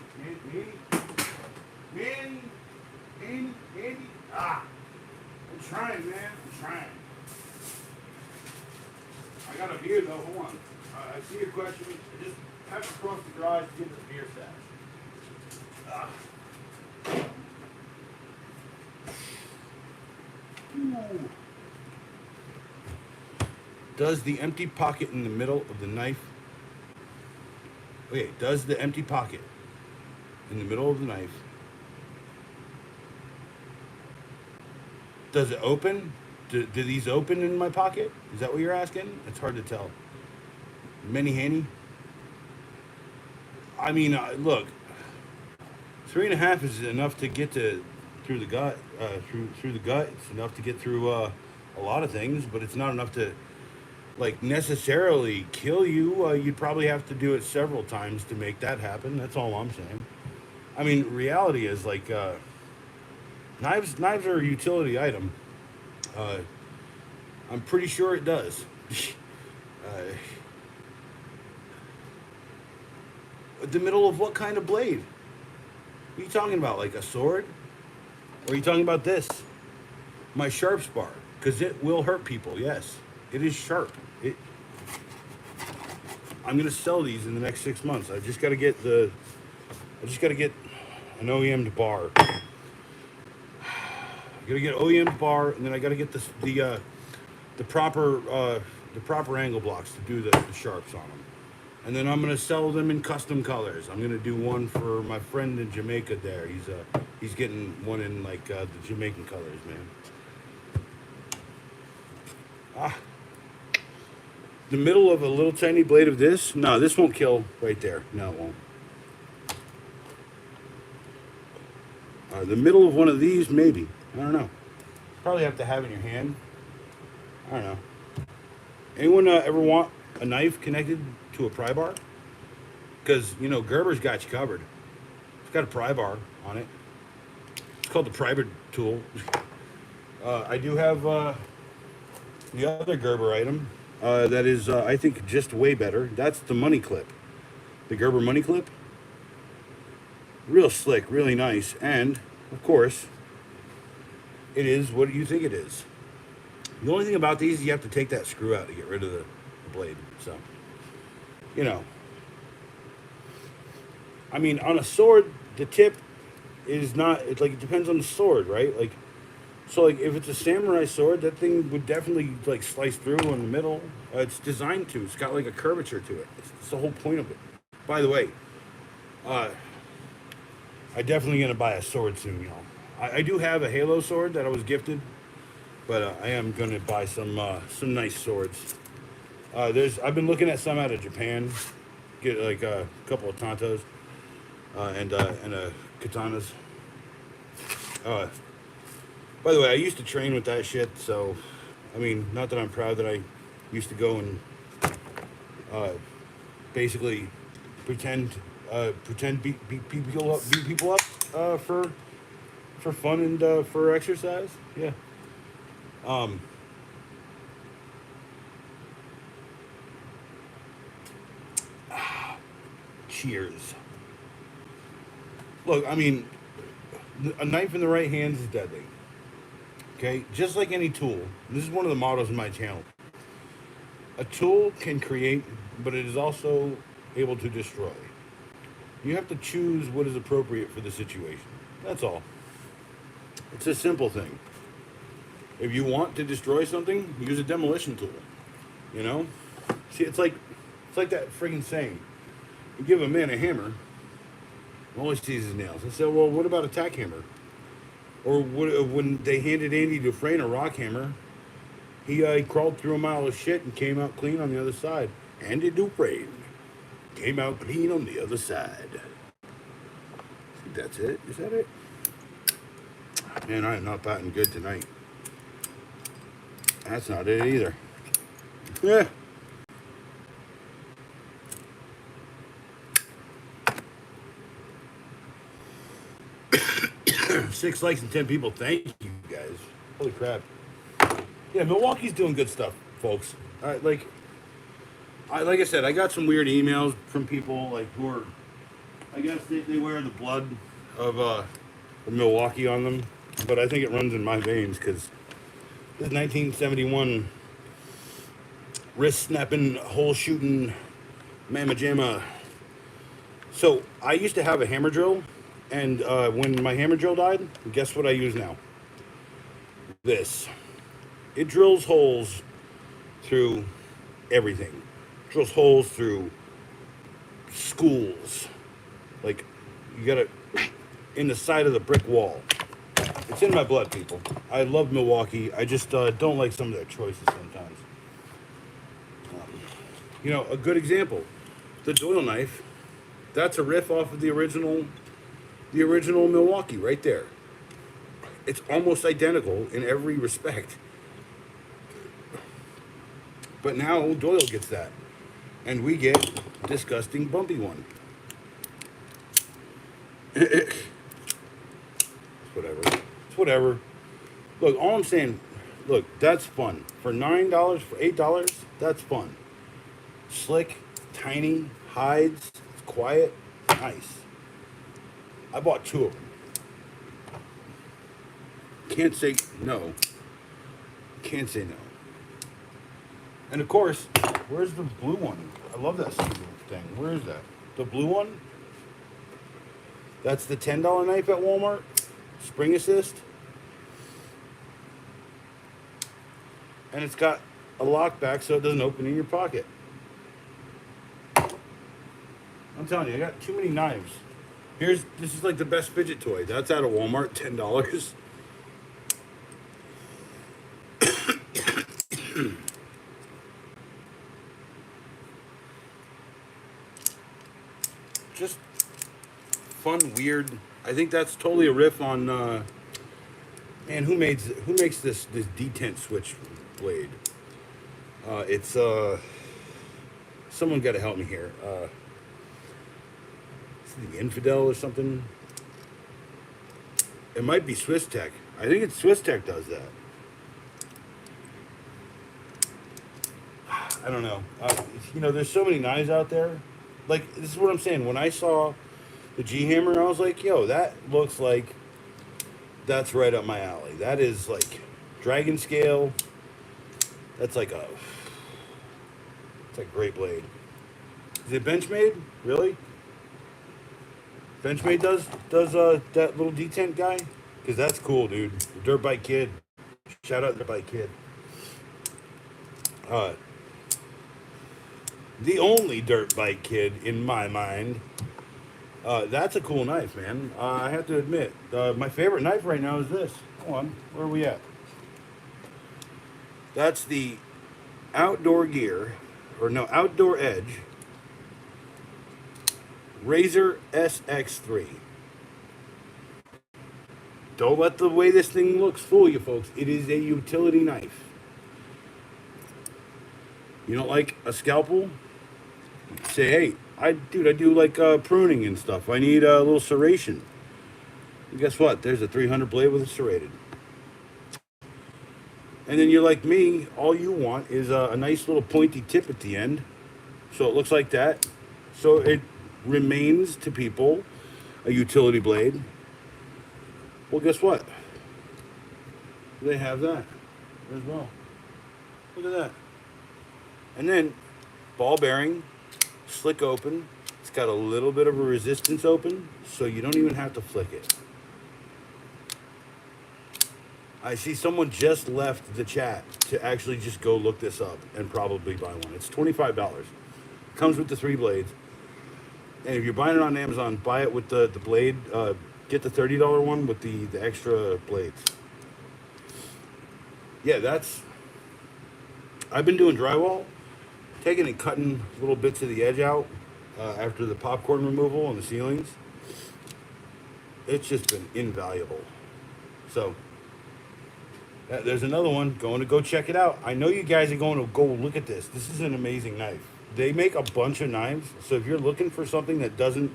Manny, Handy, Handy. Ah, I'm trying, man. I'm trying. I got a beer though. Hold on. I see your question. I just have to cross the garage to get the beer stash. Ah. Ooh. Does the empty pocket in the middle of the knife? Okay, does the empty pocket in the middle of the knife, does it open? Do these open in my pocket? Is that what you're asking? It's hard to tell. Many handy? I mean, look, 3.5 is enough to get through the gut. Through the gut, it's enough to get through a lot of things, but it's not enough to like necessarily kill you. You'd probably have to do it several times to make that happen. That's all I'm saying. I mean, reality is like knives are a utility item. I'm pretty sure it does. The middle of what kind of blade? What are you talking about? Like a sword? Or are you talking about this? My sharp spar. Because it will hurt people, yes. It is sharp. I'm gonna sell these in the next 6 months. I just gotta get an OEM'd bar. I gotta get OEM'd bar, and then I gotta get the proper angle blocks to do the sharps on them. And then I'm gonna sell them in custom colors. I'm gonna do one for my friend in Jamaica there. He's getting one in like the Jamaican colors, man. The middle of a little tiny blade of this? No, this won't kill right there. No, it won't. The middle of one of these, maybe. I don't know. Probably have to have in your hand. I don't know. Anyone ever want a knife connected to a pry bar? Because, you know, Gerber's got you covered. It's got a pry bar on it. It's called the pry tool. I do have the other Gerber item. That is, I think, just way better. That's the money clip. The Gerber money clip. Real slick, really nice. And, of course, it is what you think it is. The only thing about these is you have to take that screw out to get rid of the blade. So, you know. I mean, on a sword, the tip is not, it's like, it depends on the sword, right? Like, so like if it's a samurai sword, that thing would definitely like slice through in the middle. It's designed to. It's got like a curvature to it. It's the whole point of it. By the way, I'm definitely gonna buy a sword soon. You know, I do have a Halo sword that I was gifted, but I am gonna buy some nice swords. I've been looking at some out of Japan. Get like a couple of tantos and katanas. By the way, I used to train with that shit, so, I mean, not that I'm proud that I used to go and basically pretend beat people up for fun and for exercise. Yeah. Cheers. Look, I mean, a knife in the right hand is deadly. Okay, just like any tool, this is one of the mottos of my channel. A tool can create, but it is also able to destroy. You have to choose what is appropriate for the situation. That's all. It's a simple thing. If you want to destroy something, use a demolition tool. You know? See, it's like that friggin' saying. You give a man a hammer, he always sees his nails. I said, well, what about a tack hammer? Or when they handed Andy Dufresne a rock hammer, he crawled through a mile of shit and came out clean on the other side. Andy Dufresne came out clean on the other side. I think that's it. Is that it? Man, I am not batting good tonight. That's not it either. Yeah. 6 likes and 10 people. Thank you guys. Holy crap. Yeah, Milwaukee's doing good stuff, folks. Like I said, I got some weird emails from people like who are, I guess they wear the blood of Milwaukee on them, but I think it runs in my veins because this 1971 wrist snapping, hole shooting, mamma jamma. So I used to have a hammer drill, and when my hammer drill died, guess what I use now? This. It drills holes through everything. Drills holes through schools. Like, you gotta, in the side of the brick wall. It's in my blood, people. I love Milwaukee. I just don't like some of their choices sometimes. You know, a good example, the Doyle knife. That's a riff off of the original Milwaukee right there. It's almost identical in every respect. But now Doyle gets that. And we get a disgusting bumpy one. It's whatever. It's whatever. Look, all I'm saying, look, that's fun. For $9, for $8, that's fun. Slick, tiny, hides, it's quiet, nice. I bought 2 of them. Can't say no. Can't say no. And of course, where's the blue one? I love that thing. Where is that? The blue one? That's the $10 knife at Walmart. Spring assist. And it's got a lockback so it doesn't open in your pocket. I'm telling you, I got too many knives. This is like the best fidget toy. That's out of Walmart, $10. Just fun, weird. I think that's totally a riff on man, who makes this detent switch blade? It's someone got to help me here. Is it the Infidel or something? It might be Swiss Tech. I think it's Swiss Tech does that. I don't know. You know, there's so many knives out there. Like, this is what I'm saying. When I saw the G Hammer, I was like, yo, that looks like that's right up my alley. That is like dragon scale. That's like it's like a great blade. Is it Benchmade? Really? Benchmade does that little detent guy? Because that's cool, dude. Dirt Bike Kid. Shout out Dirt Bike Kid. The only dirt bike kid in my mind. That's a cool knife, man. I have to admit, my favorite knife right now is this. Hold on, where are we at? That's the Outdoor Edge Razor SX3. Don't let the way this thing looks fool you, folks. It is a utility knife. You don't like a scalpel? Say, hey, I do like pruning and stuff. I need a little serration. And guess what? There's a 300 blade with a serrated. And then you're like me, all you want is a nice little pointy tip at the end. So it looks like that. So it remains to people a utility blade. Well, guess what? They have that as well. Look at that. And then ball bearing, slick open. It's got a little bit of a resistance open, so you don't even have to flick it. I see someone just left the chat to actually just go look this up and probably buy one. It's $25. Comes with the 3 blades. And if you're buying it on Amazon, buy it with the blade. Get the $30 one with the extra blades. Yeah, I've been doing drywall, taking and cutting little bits of the edge out after the popcorn removal on the ceilings. It's just been invaluable. So there's another one. Going to go check it out. I know you guys are going to go look at this. This is an amazing knife. They make a bunch of knives. So if you're looking for something that doesn't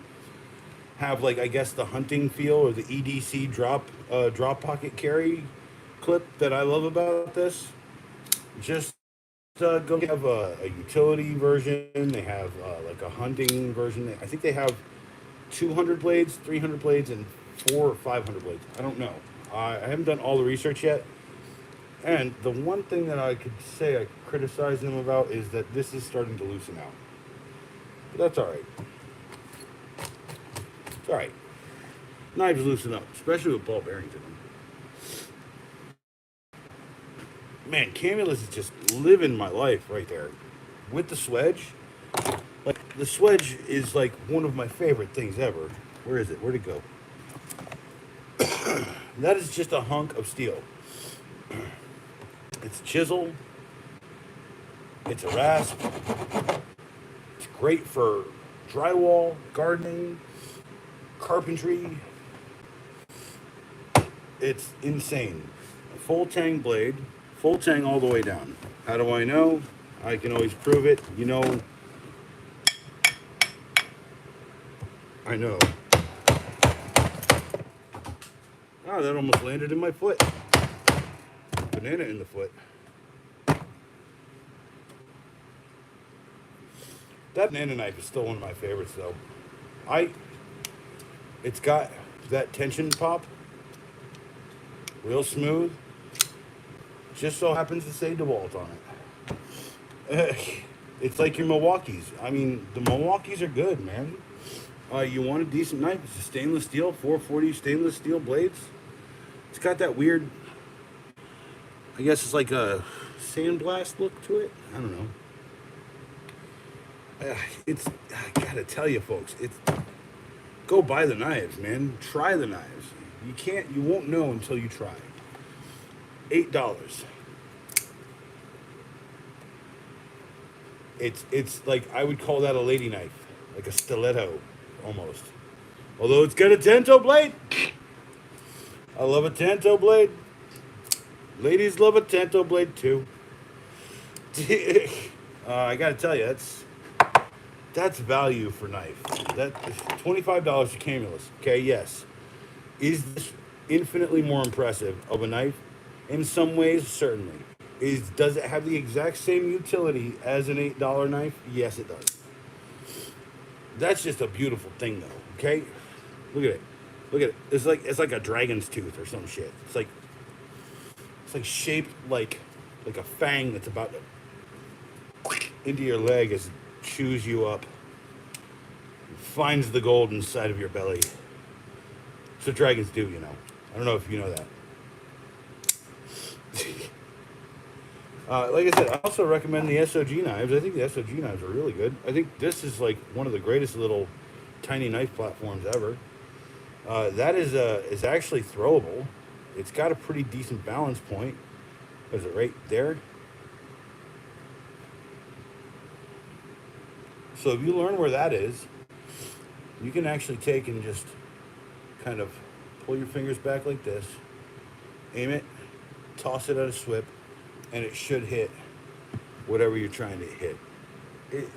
have like I guess the hunting feel or the EDC drop pocket carry clip that I love about this. Just go have a utility version. They have like a hunting version. I think they have 200 blades, 300 blades, and 400 or 500 blades. I don't know. I haven't done all the research yet. And the one thing that I could say I criticize them about is that this is starting to loosen out. But that's all right. It's all right. Knives loosen up, especially with ball bearings in them. Man, Camillus is just living my life right there. With the swedge, like the swedge is like one of my favorite things ever. Where is it? Where'd it go? That is just a hunk of steel. It's chisel. It's a rasp. It's great for drywall, gardening, carpentry. It's insane. A full tang blade, full tang all the way down. How do I know? I can always prove it. You know, I know. Oh, that almost landed in my foot. Banana in the foot. That banana knife is still one of my favorites, though. It's got that tension pop, real smooth. Just so happens to say DeWalt on it. It's like your Milwaukees. I mean, the Milwaukees are good, man. You want a decent knife? It's a stainless steel, 440 stainless steel blades. It's got that weird, I guess it's like a sandblast look to it. I don't know. I gotta tell you folks, go buy the knives, man. Try the knives. You won't know until you try. $8. It's like, I would call that a lady knife, like a stiletto almost. Although it's got a tanto blade. I love a tanto blade. Ladies love a tanto blade too. I gotta tell you, that's value for knife. That is $25 to Camillus. Okay, yes. Is this infinitely more impressive of a knife? In some ways, certainly. Does it have the exact same utility as an $8 knife? Yes, it does. That's just a beautiful thing, though. Okay, look at it. Look at it. It's like a dragon's tooth or some shit. It's like shaped like a fang that's about to into your leg as it chews you up. Finds the gold inside of your belly. That's what dragons do, you know. I don't know if you know that. Like I said, I also recommend the SOG knives. I think the SOG knives are really good. I think this is like one of the greatest little tiny knife platforms ever. That is actually throwable. It's got a pretty decent balance point. Is it right there? So if you learn where that is, you can actually take and just kind of pull your fingers back like this, aim it, toss it at a swip, and it should hit whatever you're trying to hit.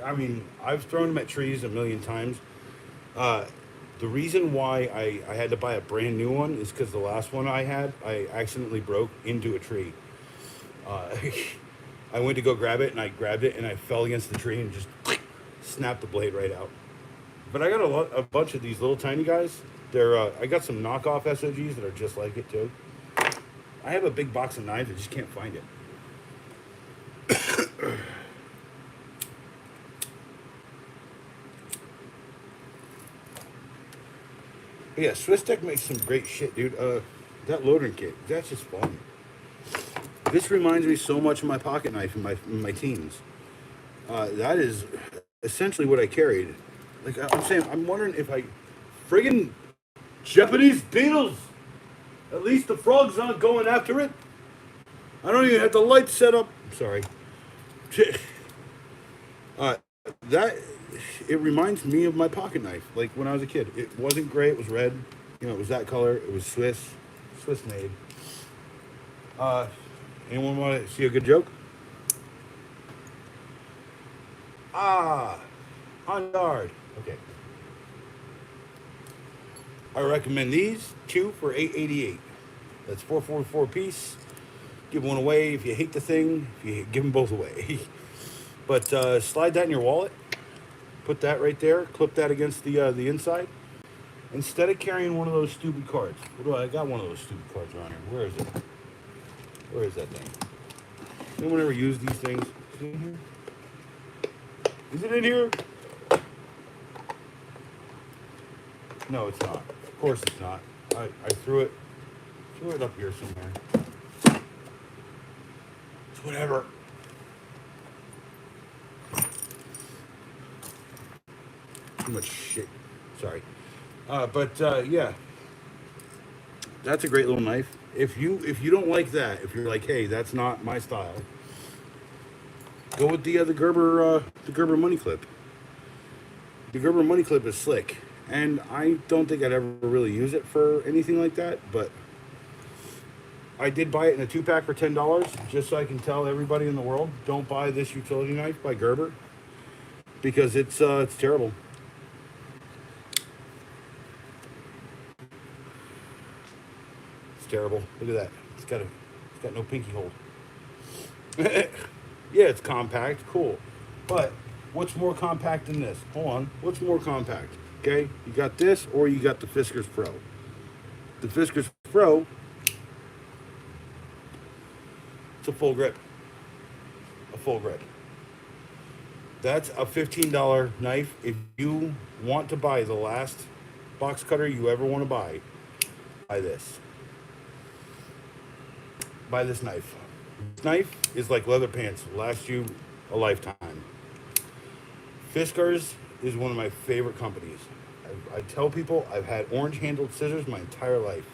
I mean, I've thrown them at trees a million times. The reason why I had to buy a brand new one is because the last one I had, I accidentally broke into a tree. I went to go grab it, and I grabbed it, and I fell against the tree and just snapped the blade right out. But I got a bunch of these little tiny guys. I got some knockoff SOGs that are just like it too. I have a big box of knives, I just can't find it. Yeah, SwissTech makes some great shit, dude. That loading kit, that's just fun. This reminds me so much of my pocket knife in my teens. That is essentially what I carried. Like I'm saying, I'm wondering if friggin' Japanese beetles. At least the frog's not going after it. I don't even have the light set up. I'm sorry. It reminds me of my pocket knife, like when I was a kid. It wasn't gray, it was red. You know, it was that color. It was Swiss made. Anyone want to see a good joke? On guard. Okay. I recommend these two for $8.88. That's $4.44 a piece. Give one away if you hate the thing. If you give them both away. But slide that in your wallet. Put that right there. Clip that against the inside. Instead of carrying one of those stupid cards. What do I got? One of those stupid cards around here. Where is it? Where is that thing? Anyone ever use these things? Is it in here? Is it in here? No, it's not. Of course it's not. I threw it up here somewhere. It's whatever. Too much shit. Sorry. Yeah. That's a great little knife. If you don't like that, if you're like, hey, that's not my style, go with the Gerber money clip. The Gerber money clip is slick, and I don't think I'd ever really use it for anything like that. But I did buy it in a 2-pack for $10, just so I can tell everybody in the world, don't buy this utility knife by Gerber, because it's terrible. Terrible. Look at that. It's got no pinky hole. Yeah, it's compact. Cool. But what's more compact than this? Hold on. What's more compact? Okay, you got this, or you got the Fiskars Pro. The Fiskars Pro, it's a full grip. A full grip. That's a $15 knife. If you want to buy the last box cutter you ever want to buy this. Buy this knife. This knife is like leather pants. It'll last you a lifetime. Fiskars is one of my favorite companies. I tell people I've had orange-handled scissors my entire life.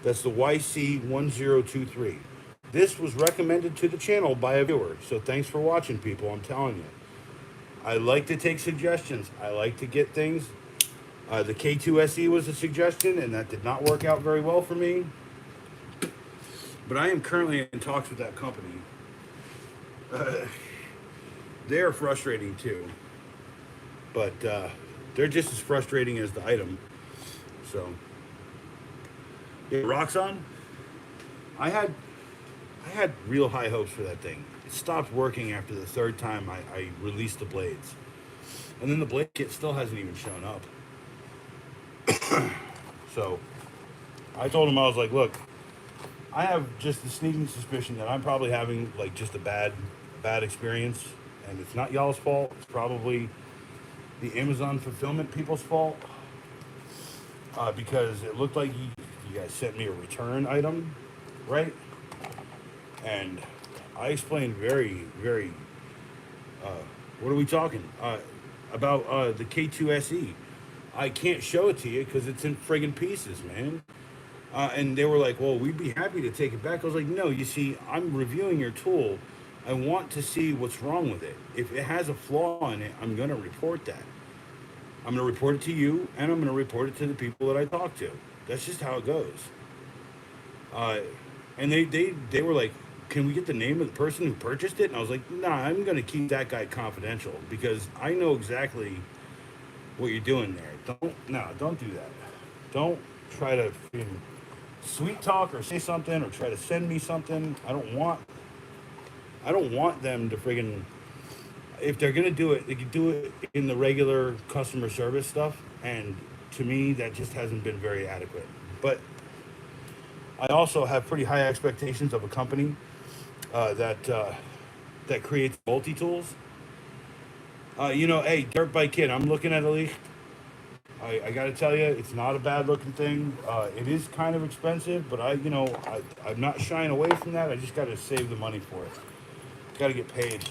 That's the YC1023. This was recommended to the channel by a viewer, so thanks for watching, people. I'm telling you. I like to take suggestions. I like to get things. The K2SE was a suggestion, and that did not work out very well for me. But I am currently in talks with that company. They're frustrating too. But they're just as frustrating as the item. So, yeah, Roxxon, I had real high hopes for that thing. It stopped working after the third time I released the blades. And then the blade kit still hasn't even shown up. So I told him, I was like, look, I have just the sneaking suspicion that I'm probably having like just a bad experience, and it's not y'all's fault. It's probably the Amazon fulfillment people's fault, because it looked like you guys sent me a return item, right? And I explained very, very, what are we talking about the K2SE. I can't show it to you because it's in friggin' pieces, man. And they were like, well, we'd be happy to take it back. I was like, no, you see, I'm reviewing your tool. I want to see what's wrong with it. If it has a flaw in it, I'm going to report that. I'm going to report it to you, and I'm going to report it to the people that I talk to. That's just how it goes. And they were like, can we get the name of the person who purchased it? And I was like, nah, I'm going to keep that guy confidential because I know exactly what you're doing there. Don't do that. Don't try to sweet talk or say something or try to send me something. I don't want them to friggin', if they're gonna do it, they could do it in the regular customer service stuff, and to me that just hasn't been very adequate. But I also have pretty high expectations of a company that creates multi-tools. Hey, Dirt Bike Kid, I'm looking at a leak. I got to tell you, it's not a bad looking thing. It is kind of expensive, but I'm not shying away from that. I just got to save the money for it. Got to get paid.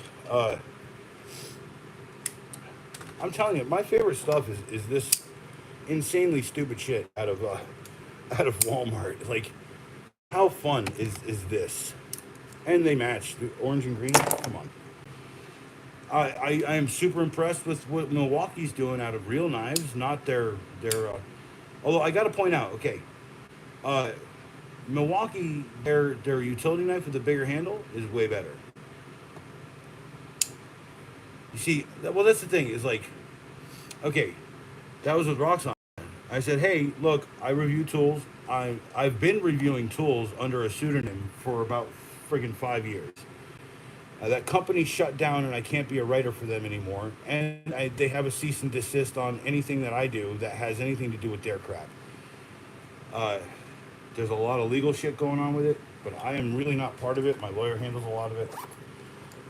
I'm telling you, my favorite stuff is this insanely stupid shit out of Walmart. Like, how fun is this? And they match the orange and green. Come on. I am super impressed with what Milwaukee's doing out of real knives, not their although I got to point out, okay, Milwaukee, their utility knife with the bigger handle is way better. You see, well, that's the thing, is like, okay, That was with Roxanne. I said, hey, look, I review tools. I've been reviewing tools under a pseudonym for about friggin' 5 years. That company shut down, and I can't be a writer for them anymore. And they have a cease and desist on anything that I do that has anything to do with their crap. Uh, there's a lot of legal shit going on with it, but I am really not part of it. My lawyer handles a lot of it,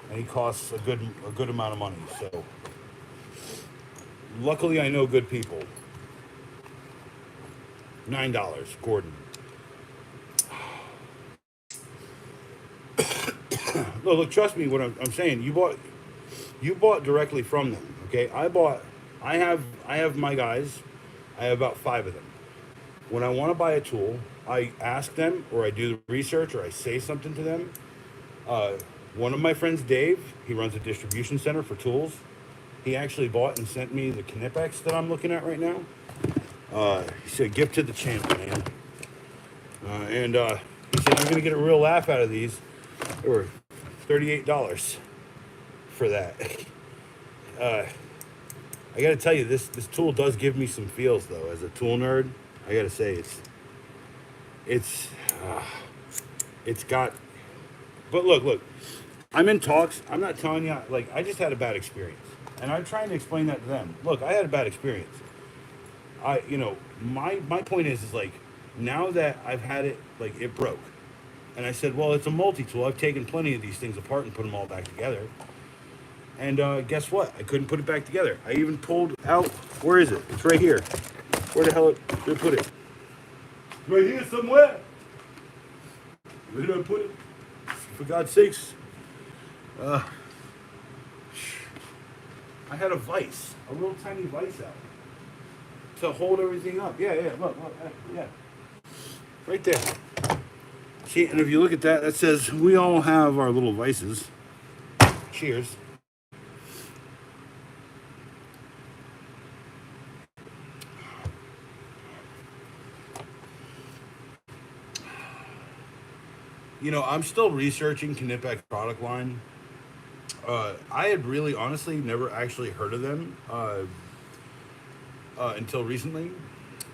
and he costs a good amount of money. So, luckily, I know good people. $9, Gordon. No, look, trust me. What I'm saying, you bought directly from them. Okay, I have my guys. I have about 5 of them. When I want to buy a tool, I ask them, or I do the research, or I say something to them. One of my friends, Dave, he runs a distribution center for tools. He actually bought and sent me the Knipex that I'm looking at right now. He said, "Gift to the channel, man." And he said, "You're gonna get a real laugh out of these." They were $38 for that. I gotta tell you, this tool does give me some feels though. As a tool nerd, I gotta say it's got. But look, I'm in talks. I'm not telling you, like, I just had a bad experience, and I'm trying to explain that to them. Look, I had a bad experience. My point is like, now that I've had it, like, it broke, and I said, well, it's a multi-tool. I've taken plenty of these things apart and put them all back together. And guess what? I couldn't put it back together. I even pulled out. Where is it? It's right here. Where the hell did I put it? Right here somewhere. Where did I put it? For God's sakes. I had a vise, a little tiny vise out to hold everything up. Yeah, look, yeah. Right there. See, and if you look at that, that says we all have our little vices. Cheers. I'm still researching Knipex product line. I had really, honestly, never actually heard of them until recently.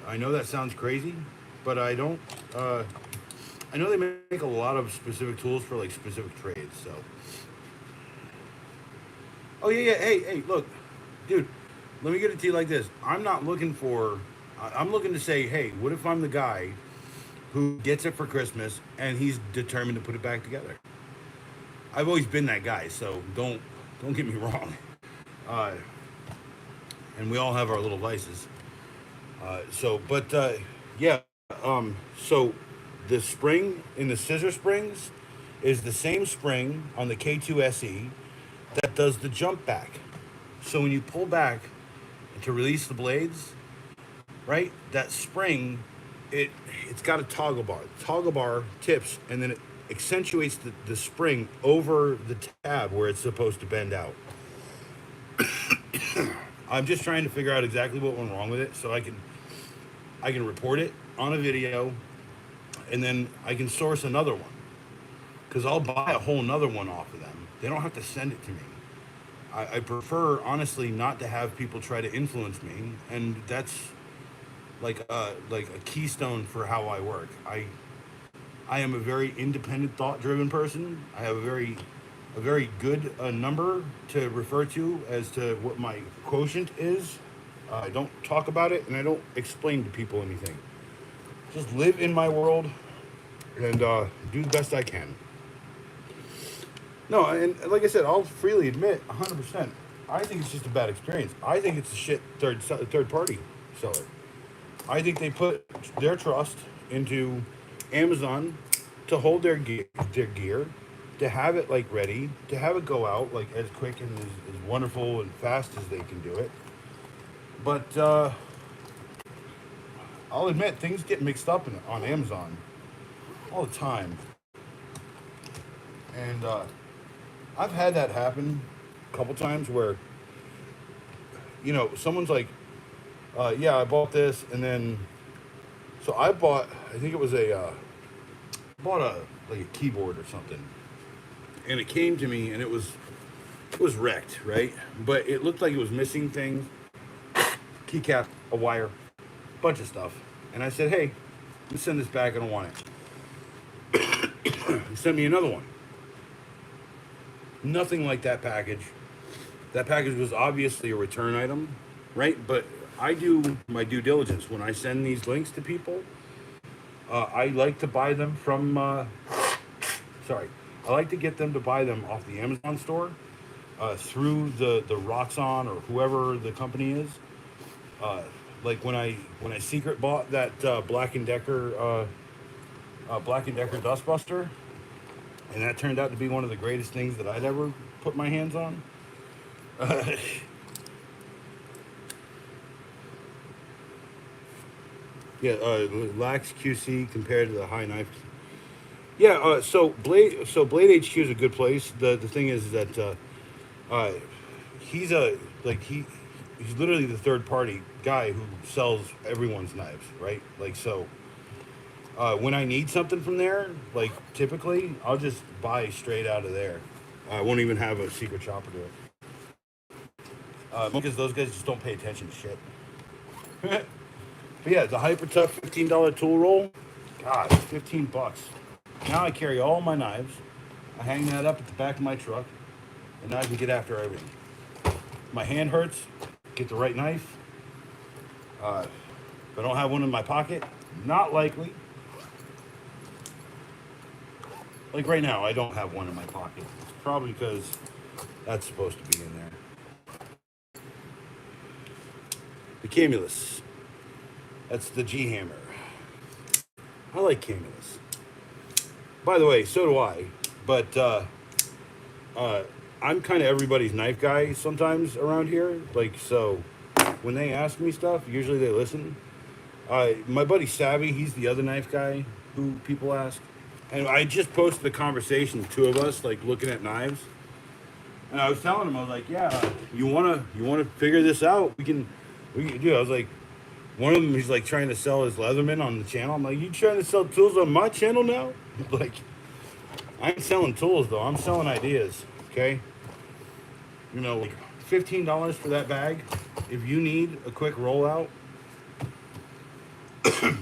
I know that sounds crazy, but I don't. I know they make a lot of specific tools for like specific trades. So. Oh yeah. Hey, look, dude. Let me get it to you like this. I'm not looking for. I'm looking to say, hey, what if I'm the guy who gets it for Christmas and he's determined to put it back together? I've always been that guy, so don't get me wrong. And we all have our little vices. So the spring in the scissor springs is the same spring on the K2 SE that does the jump back. So when you pull back to release the blades, right, that spring, it's got a toggle bar. The toggle bar tips, and then it accentuates the spring over the tab where it's supposed to bend out. I'm just trying to figure out exactly what went wrong with it so I can report it on a video, and then I can source another one, because I'll buy a whole nother one off of them. They don't have to send it to me. I prefer, honestly, not to have people try to influence me, and that's like a keystone for how I work. I am a very independent, thought-driven person. I have a very good number to refer to as to what my quotient is. I don't talk about it, and I don't explain to people anything. Just live in my world and do the best I can. No, and like I said, I'll freely admit, 100%. I think it's just a bad experience. I think it's a shit third party seller. I think they put their trust into Amazon to hold their gear, to have it like ready, to have it go out like as quick and as wonderful and fast as they can do it. But I'll admit, things get mixed up on Amazon all the time. And I've had that happen a couple times where, someone's like, yeah, I bought this, and then, so I think it was bought a keyboard or something, and it came to me, and it was wrecked, right? But it looked like it was missing things, keycap a wire, bunch of stuff. And I said, hey, let me send this back. I don't want it. He sent me another one. Nothing like that package. That package was obviously a return item, right? But I do my due diligence when I send these links to people. I like to buy them from. Sorry, I like to get them to buy them off the Amazon store, through the Roxxon or whoever the company is. Like when I secret bought that Black and Decker Dustbuster, and that turned out to be one of the greatest things that I'd ever put my hands on. Yeah, lax QC compared to the high knife. Yeah, Blade HQ is a good place. The thing is that he's he's literally the third party guy who sells everyone's knives, right? Like so. When I need something from there, like typically, I'll just buy straight out of there. I won't even have a secret shopper do it. Because those guys just don't pay attention to shit. But yeah, the Hyper Tough $15 tool roll. God, $15. Now I carry all my knives. I hang that up at the back of my truck, and now I can get after everything. My hand hurts. Get the right knife. If I don't have one in my pocket, not likely. Like right now, I don't have one in my pocket. Probably because that's supposed to be in there. The Camillus. That's the G hammer. I like Camillus. By the way, so do I. But I'm kind of everybody's knife guy sometimes around here. Like, so when they ask me stuff, usually they listen. My buddy Savvy, he's the other knife guy who people ask. And I just posted a conversation, the two of us, like looking at knives. And I was telling him, I was like, yeah, you wanna figure this out? We can do. I was like, one of them, he's like trying to sell his Leatherman on the channel. I'm like, you trying to sell tools on my channel now? Like, I ain't selling tools though. I'm selling ideas. Okay. You know, like $15 for that bag. If you need a quick rollout,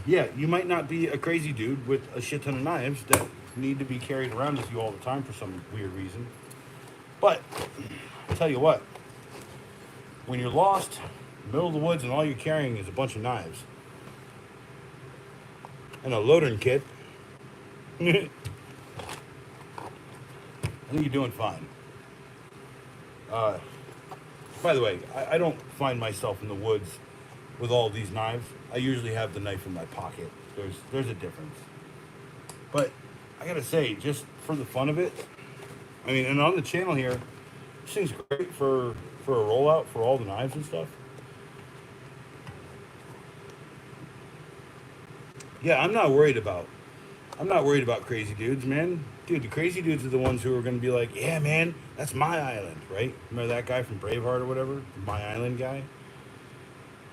yeah, you might not be a crazy dude with a shit ton of knives that need to be carried around with you all the time for some weird reason. But I'll tell you what, when you're lost, middle of the woods, and all you're carrying is a bunch of knives and a loading kit, I think you're doing fine. By the way, I don't find myself in the woods with all these knives. I usually have the knife in my pocket. There's a difference. But I gotta say, just for the fun of it, I mean, and on the channel here, this thing's great for a rollout for all the knives and stuff. Yeah, I'm not worried about crazy dudes, man. Dude, the crazy dudes are the ones who are gonna be like, yeah, man, that's my island, right? Remember that guy from Braveheart or whatever? My Island guy?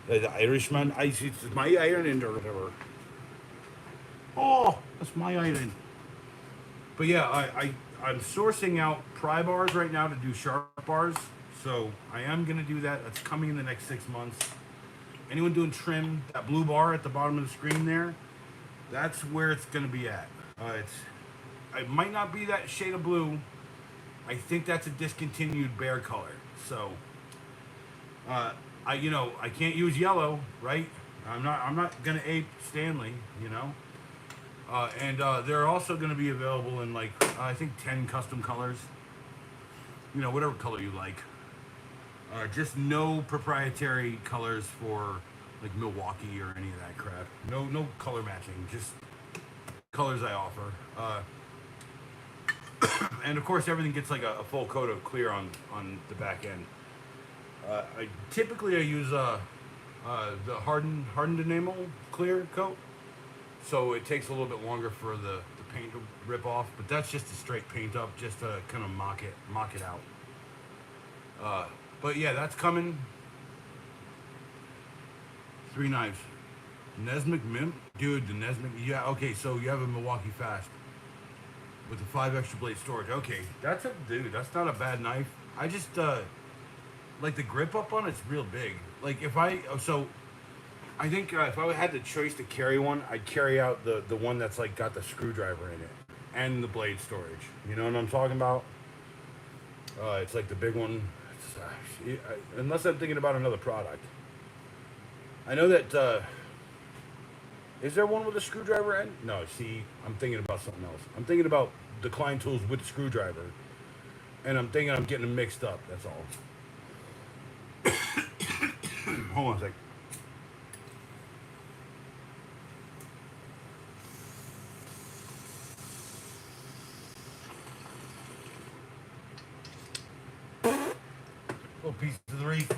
The Irishman, it's my island or whatever. Oh, that's my island. But yeah, I'm sourcing out pry bars right now to do sharp bars. So I am going to do that. That's coming in the next 6 months. Anyone doing trim, that blue bar at the bottom of the screen there, that's where it's going to be at. It might not be that shade of blue. I think that's a discontinued bear color. So I can't use yellow, right? I'm not gonna ape Stanley, and they're also gonna be available in like I think 10 custom colors, whatever color you like. Just no proprietary colors for like Milwaukee or any of that crap. No color matching, just colors I offer. And of course everything gets like a full coat of clear on the back end. I use the hardened enamel clear coat, so it takes a little bit longer for the paint to rip off. But that's just a straight paint up, just to kind of mock it out. But yeah, that's coming. 3 knives. Nesmic Mimp, dude. The Nesmic, yeah. Okay, so you have a Milwaukee Fast with the 5 extra blade storage. Okay, that's not a bad knife. I just like the grip up on it's real big. Like I think if I had the choice to carry one, I'd carry out the one that's like got the screwdriver in it and the blade storage. You know what I'm talking about? It's like the big one. Unless I'm thinking about another product. I know that. Is there one with a screwdriver end? No, see, I'm thinking about something else. I'm thinking about the Klein tools with the screwdriver, and I'm thinking I'm getting them mixed up. That's all. Hold on a sec. Little piece of the reef.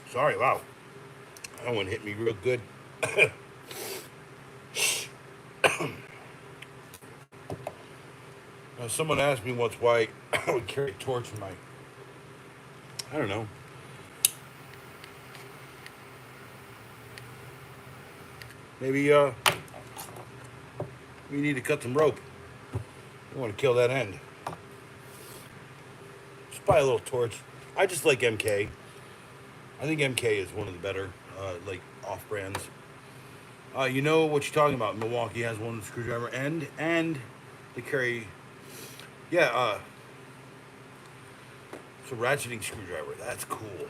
Sorry, wow. That one hit me real good. Someone asked me once why I would carry a torch in my... I don't know. Maybe we need to cut some rope. You want to kill that end. Just buy a little torch. I just like MK. I think MK is one of the better, like, off-brands. You know what you're talking about. Milwaukee has one screwdriver end, and they carry... Yeah, it's a ratcheting screwdriver. That's cool.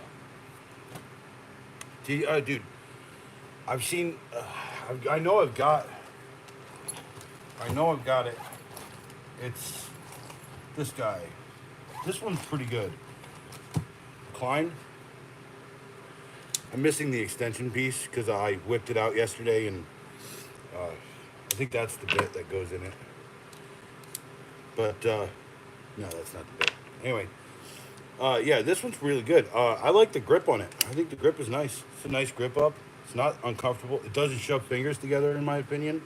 Dude, I've seen... I know I've got it. It's this guy. This one's pretty good. Klein. I'm missing the extension piece because I whipped it out yesterday, and I think that's the bit that goes in it. But no, that's not the bit. Anyway, yeah, this one's really good. I like the grip on it. I think the grip is nice. It's a nice grip up. It's not uncomfortable. It doesn't shove fingers together, in my opinion.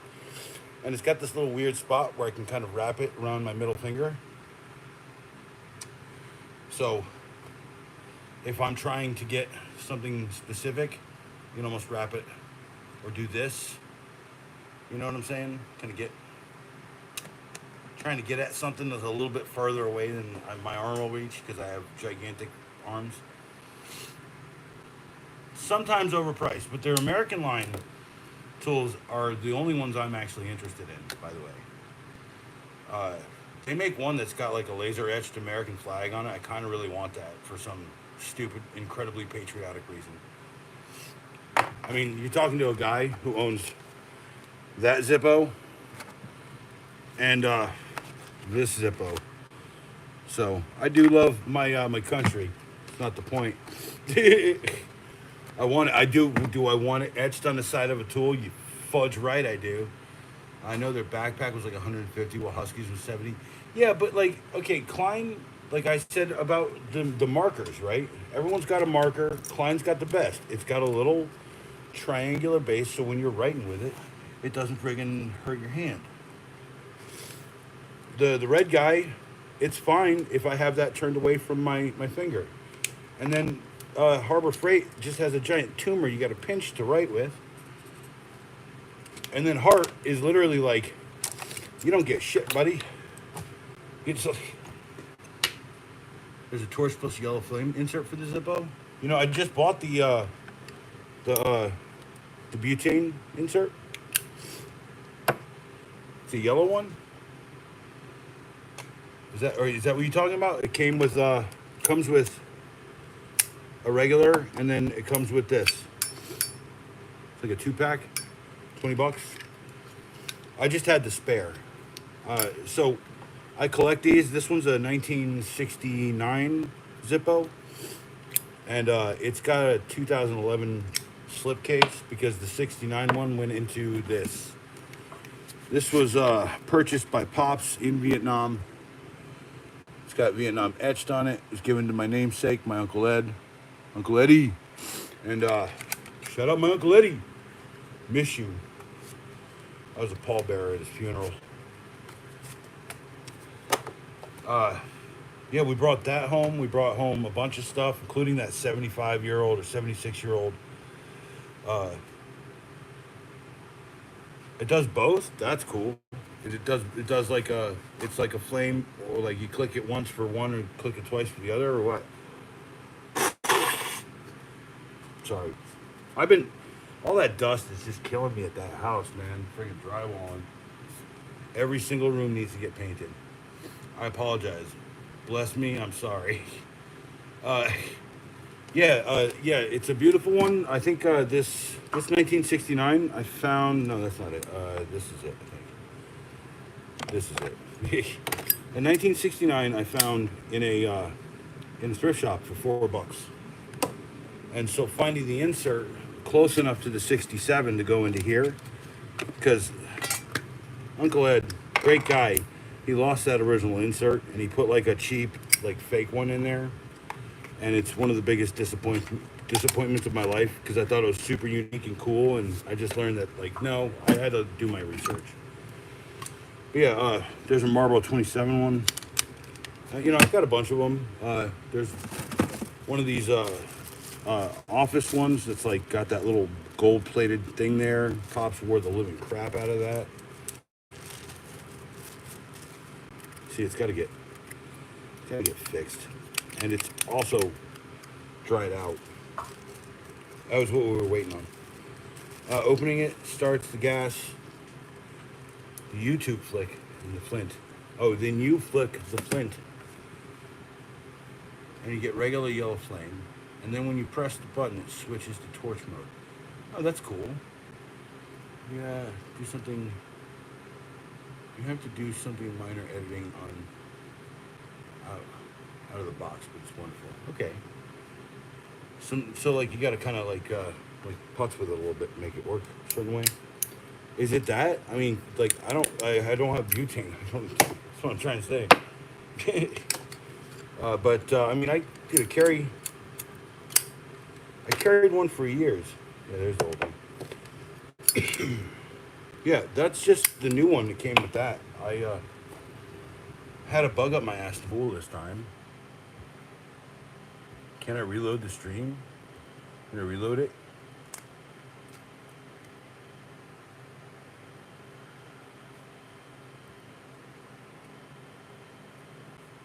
And it's got this little weird spot where I can kind of wrap it around my middle finger. So if I'm trying to get something specific, you can almost wrap it or do this. You know what I'm saying? Trying to get at something that's a little bit further away than my arm will reach because I have gigantic arms. Sometimes overpriced, but their American line tools are the only ones I'm actually interested in, by the way. They make one that's got like a laser etched American flag on it. I kind of really want that for some stupid, incredibly patriotic reason. I mean, you're talking to a guy who owns that Zippo and this Zippo. So I do love my my country. It's not the point. I want it. I do. Do I want it etched on the side of a tool? You fudge right, I do. I know their backpack was like 150, while Huskies was 70. Yeah, but like, okay, Klein, like I said about the markers, right? Everyone's got a marker. Klein's got the best. It's got a little triangular base, so when you're writing with it, it doesn't friggin' hurt your hand. The red guy, it's fine if I have that turned away from my finger. And then Harbor Freight just has a giant tumor you got to pinch to write with. And then Hart is literally like, you don't get shit, buddy. It's like, there's a torch plus yellow flame insert for the Zippo. You know, I just bought the butane insert. It's a yellow one. Is that what you're talking about? It came with comes with a regular, and then it comes with this. It's like a 2-pack, $20. I just had the spare. So I collect these. This one's a 1969 Zippo, and it's got a 2011 slipcase because the 69 one went into this. This was purchased by Pops in Vietnam. It's got Vietnam etched on it. It was given to my namesake, my Uncle Ed. Uncle Eddie. And shout out my Uncle Eddie. Miss you. I was a pallbearer at his funeral. Yeah, we brought that home. We brought home a bunch of stuff, including that 75-year-old or 76-year-old Uh, it does both. That's cool. It does like a it's like a flame, or like you click it once for one and click it twice for the other, or what? Sorry, I've been all that dust is just killing me at that house, man. Freaking drywalling. Every single room needs to get painted. I apologize. Bless me. I'm sorry. Uh, yeah. It's a beautiful one. I think this 1969 I found. No, that's not it. This is it. I think this is it. In 1969, I found in a thrift shop for $4. And so finding the insert close enough to the 67 to go into here, because Uncle Ed, great guy, he lost that original insert and he put like a cheap, like fake one in there. And it's one of the biggest disappointments of my life because I thought it was super unique and cool, and I just learned that like no, I had to do my research. But yeah, there's a Marlboro 27 one. I've got a bunch of them. There's one of these office ones that's like got that little gold-plated thing there. Cops wore the living crap out of that. See, it's gotta get fixed, and it's also dried out. That was what we were waiting on. Opening it starts the gas. The YouTube flick and the flint. Oh, then you flick the flint, and you get regular yellow flame. And then when you press the button, it switches to torch mode. Oh, that's cool. Yeah, do something. You have to do something minor editing out of the box, but it's wonderful. Okay. So like you gotta kind of like putz with it a little bit, and make it work a certain way. Is it that? I mean, like I don't have butane. That's what I'm trying to say. But I mean, I carried one for years. Yeah, there's the old one. Yeah, that's just the new one that came with that. I had a bug up my ass to fool this time. Can I reload the stream? Can I reload it?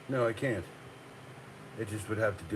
No, I can't. It just would have to do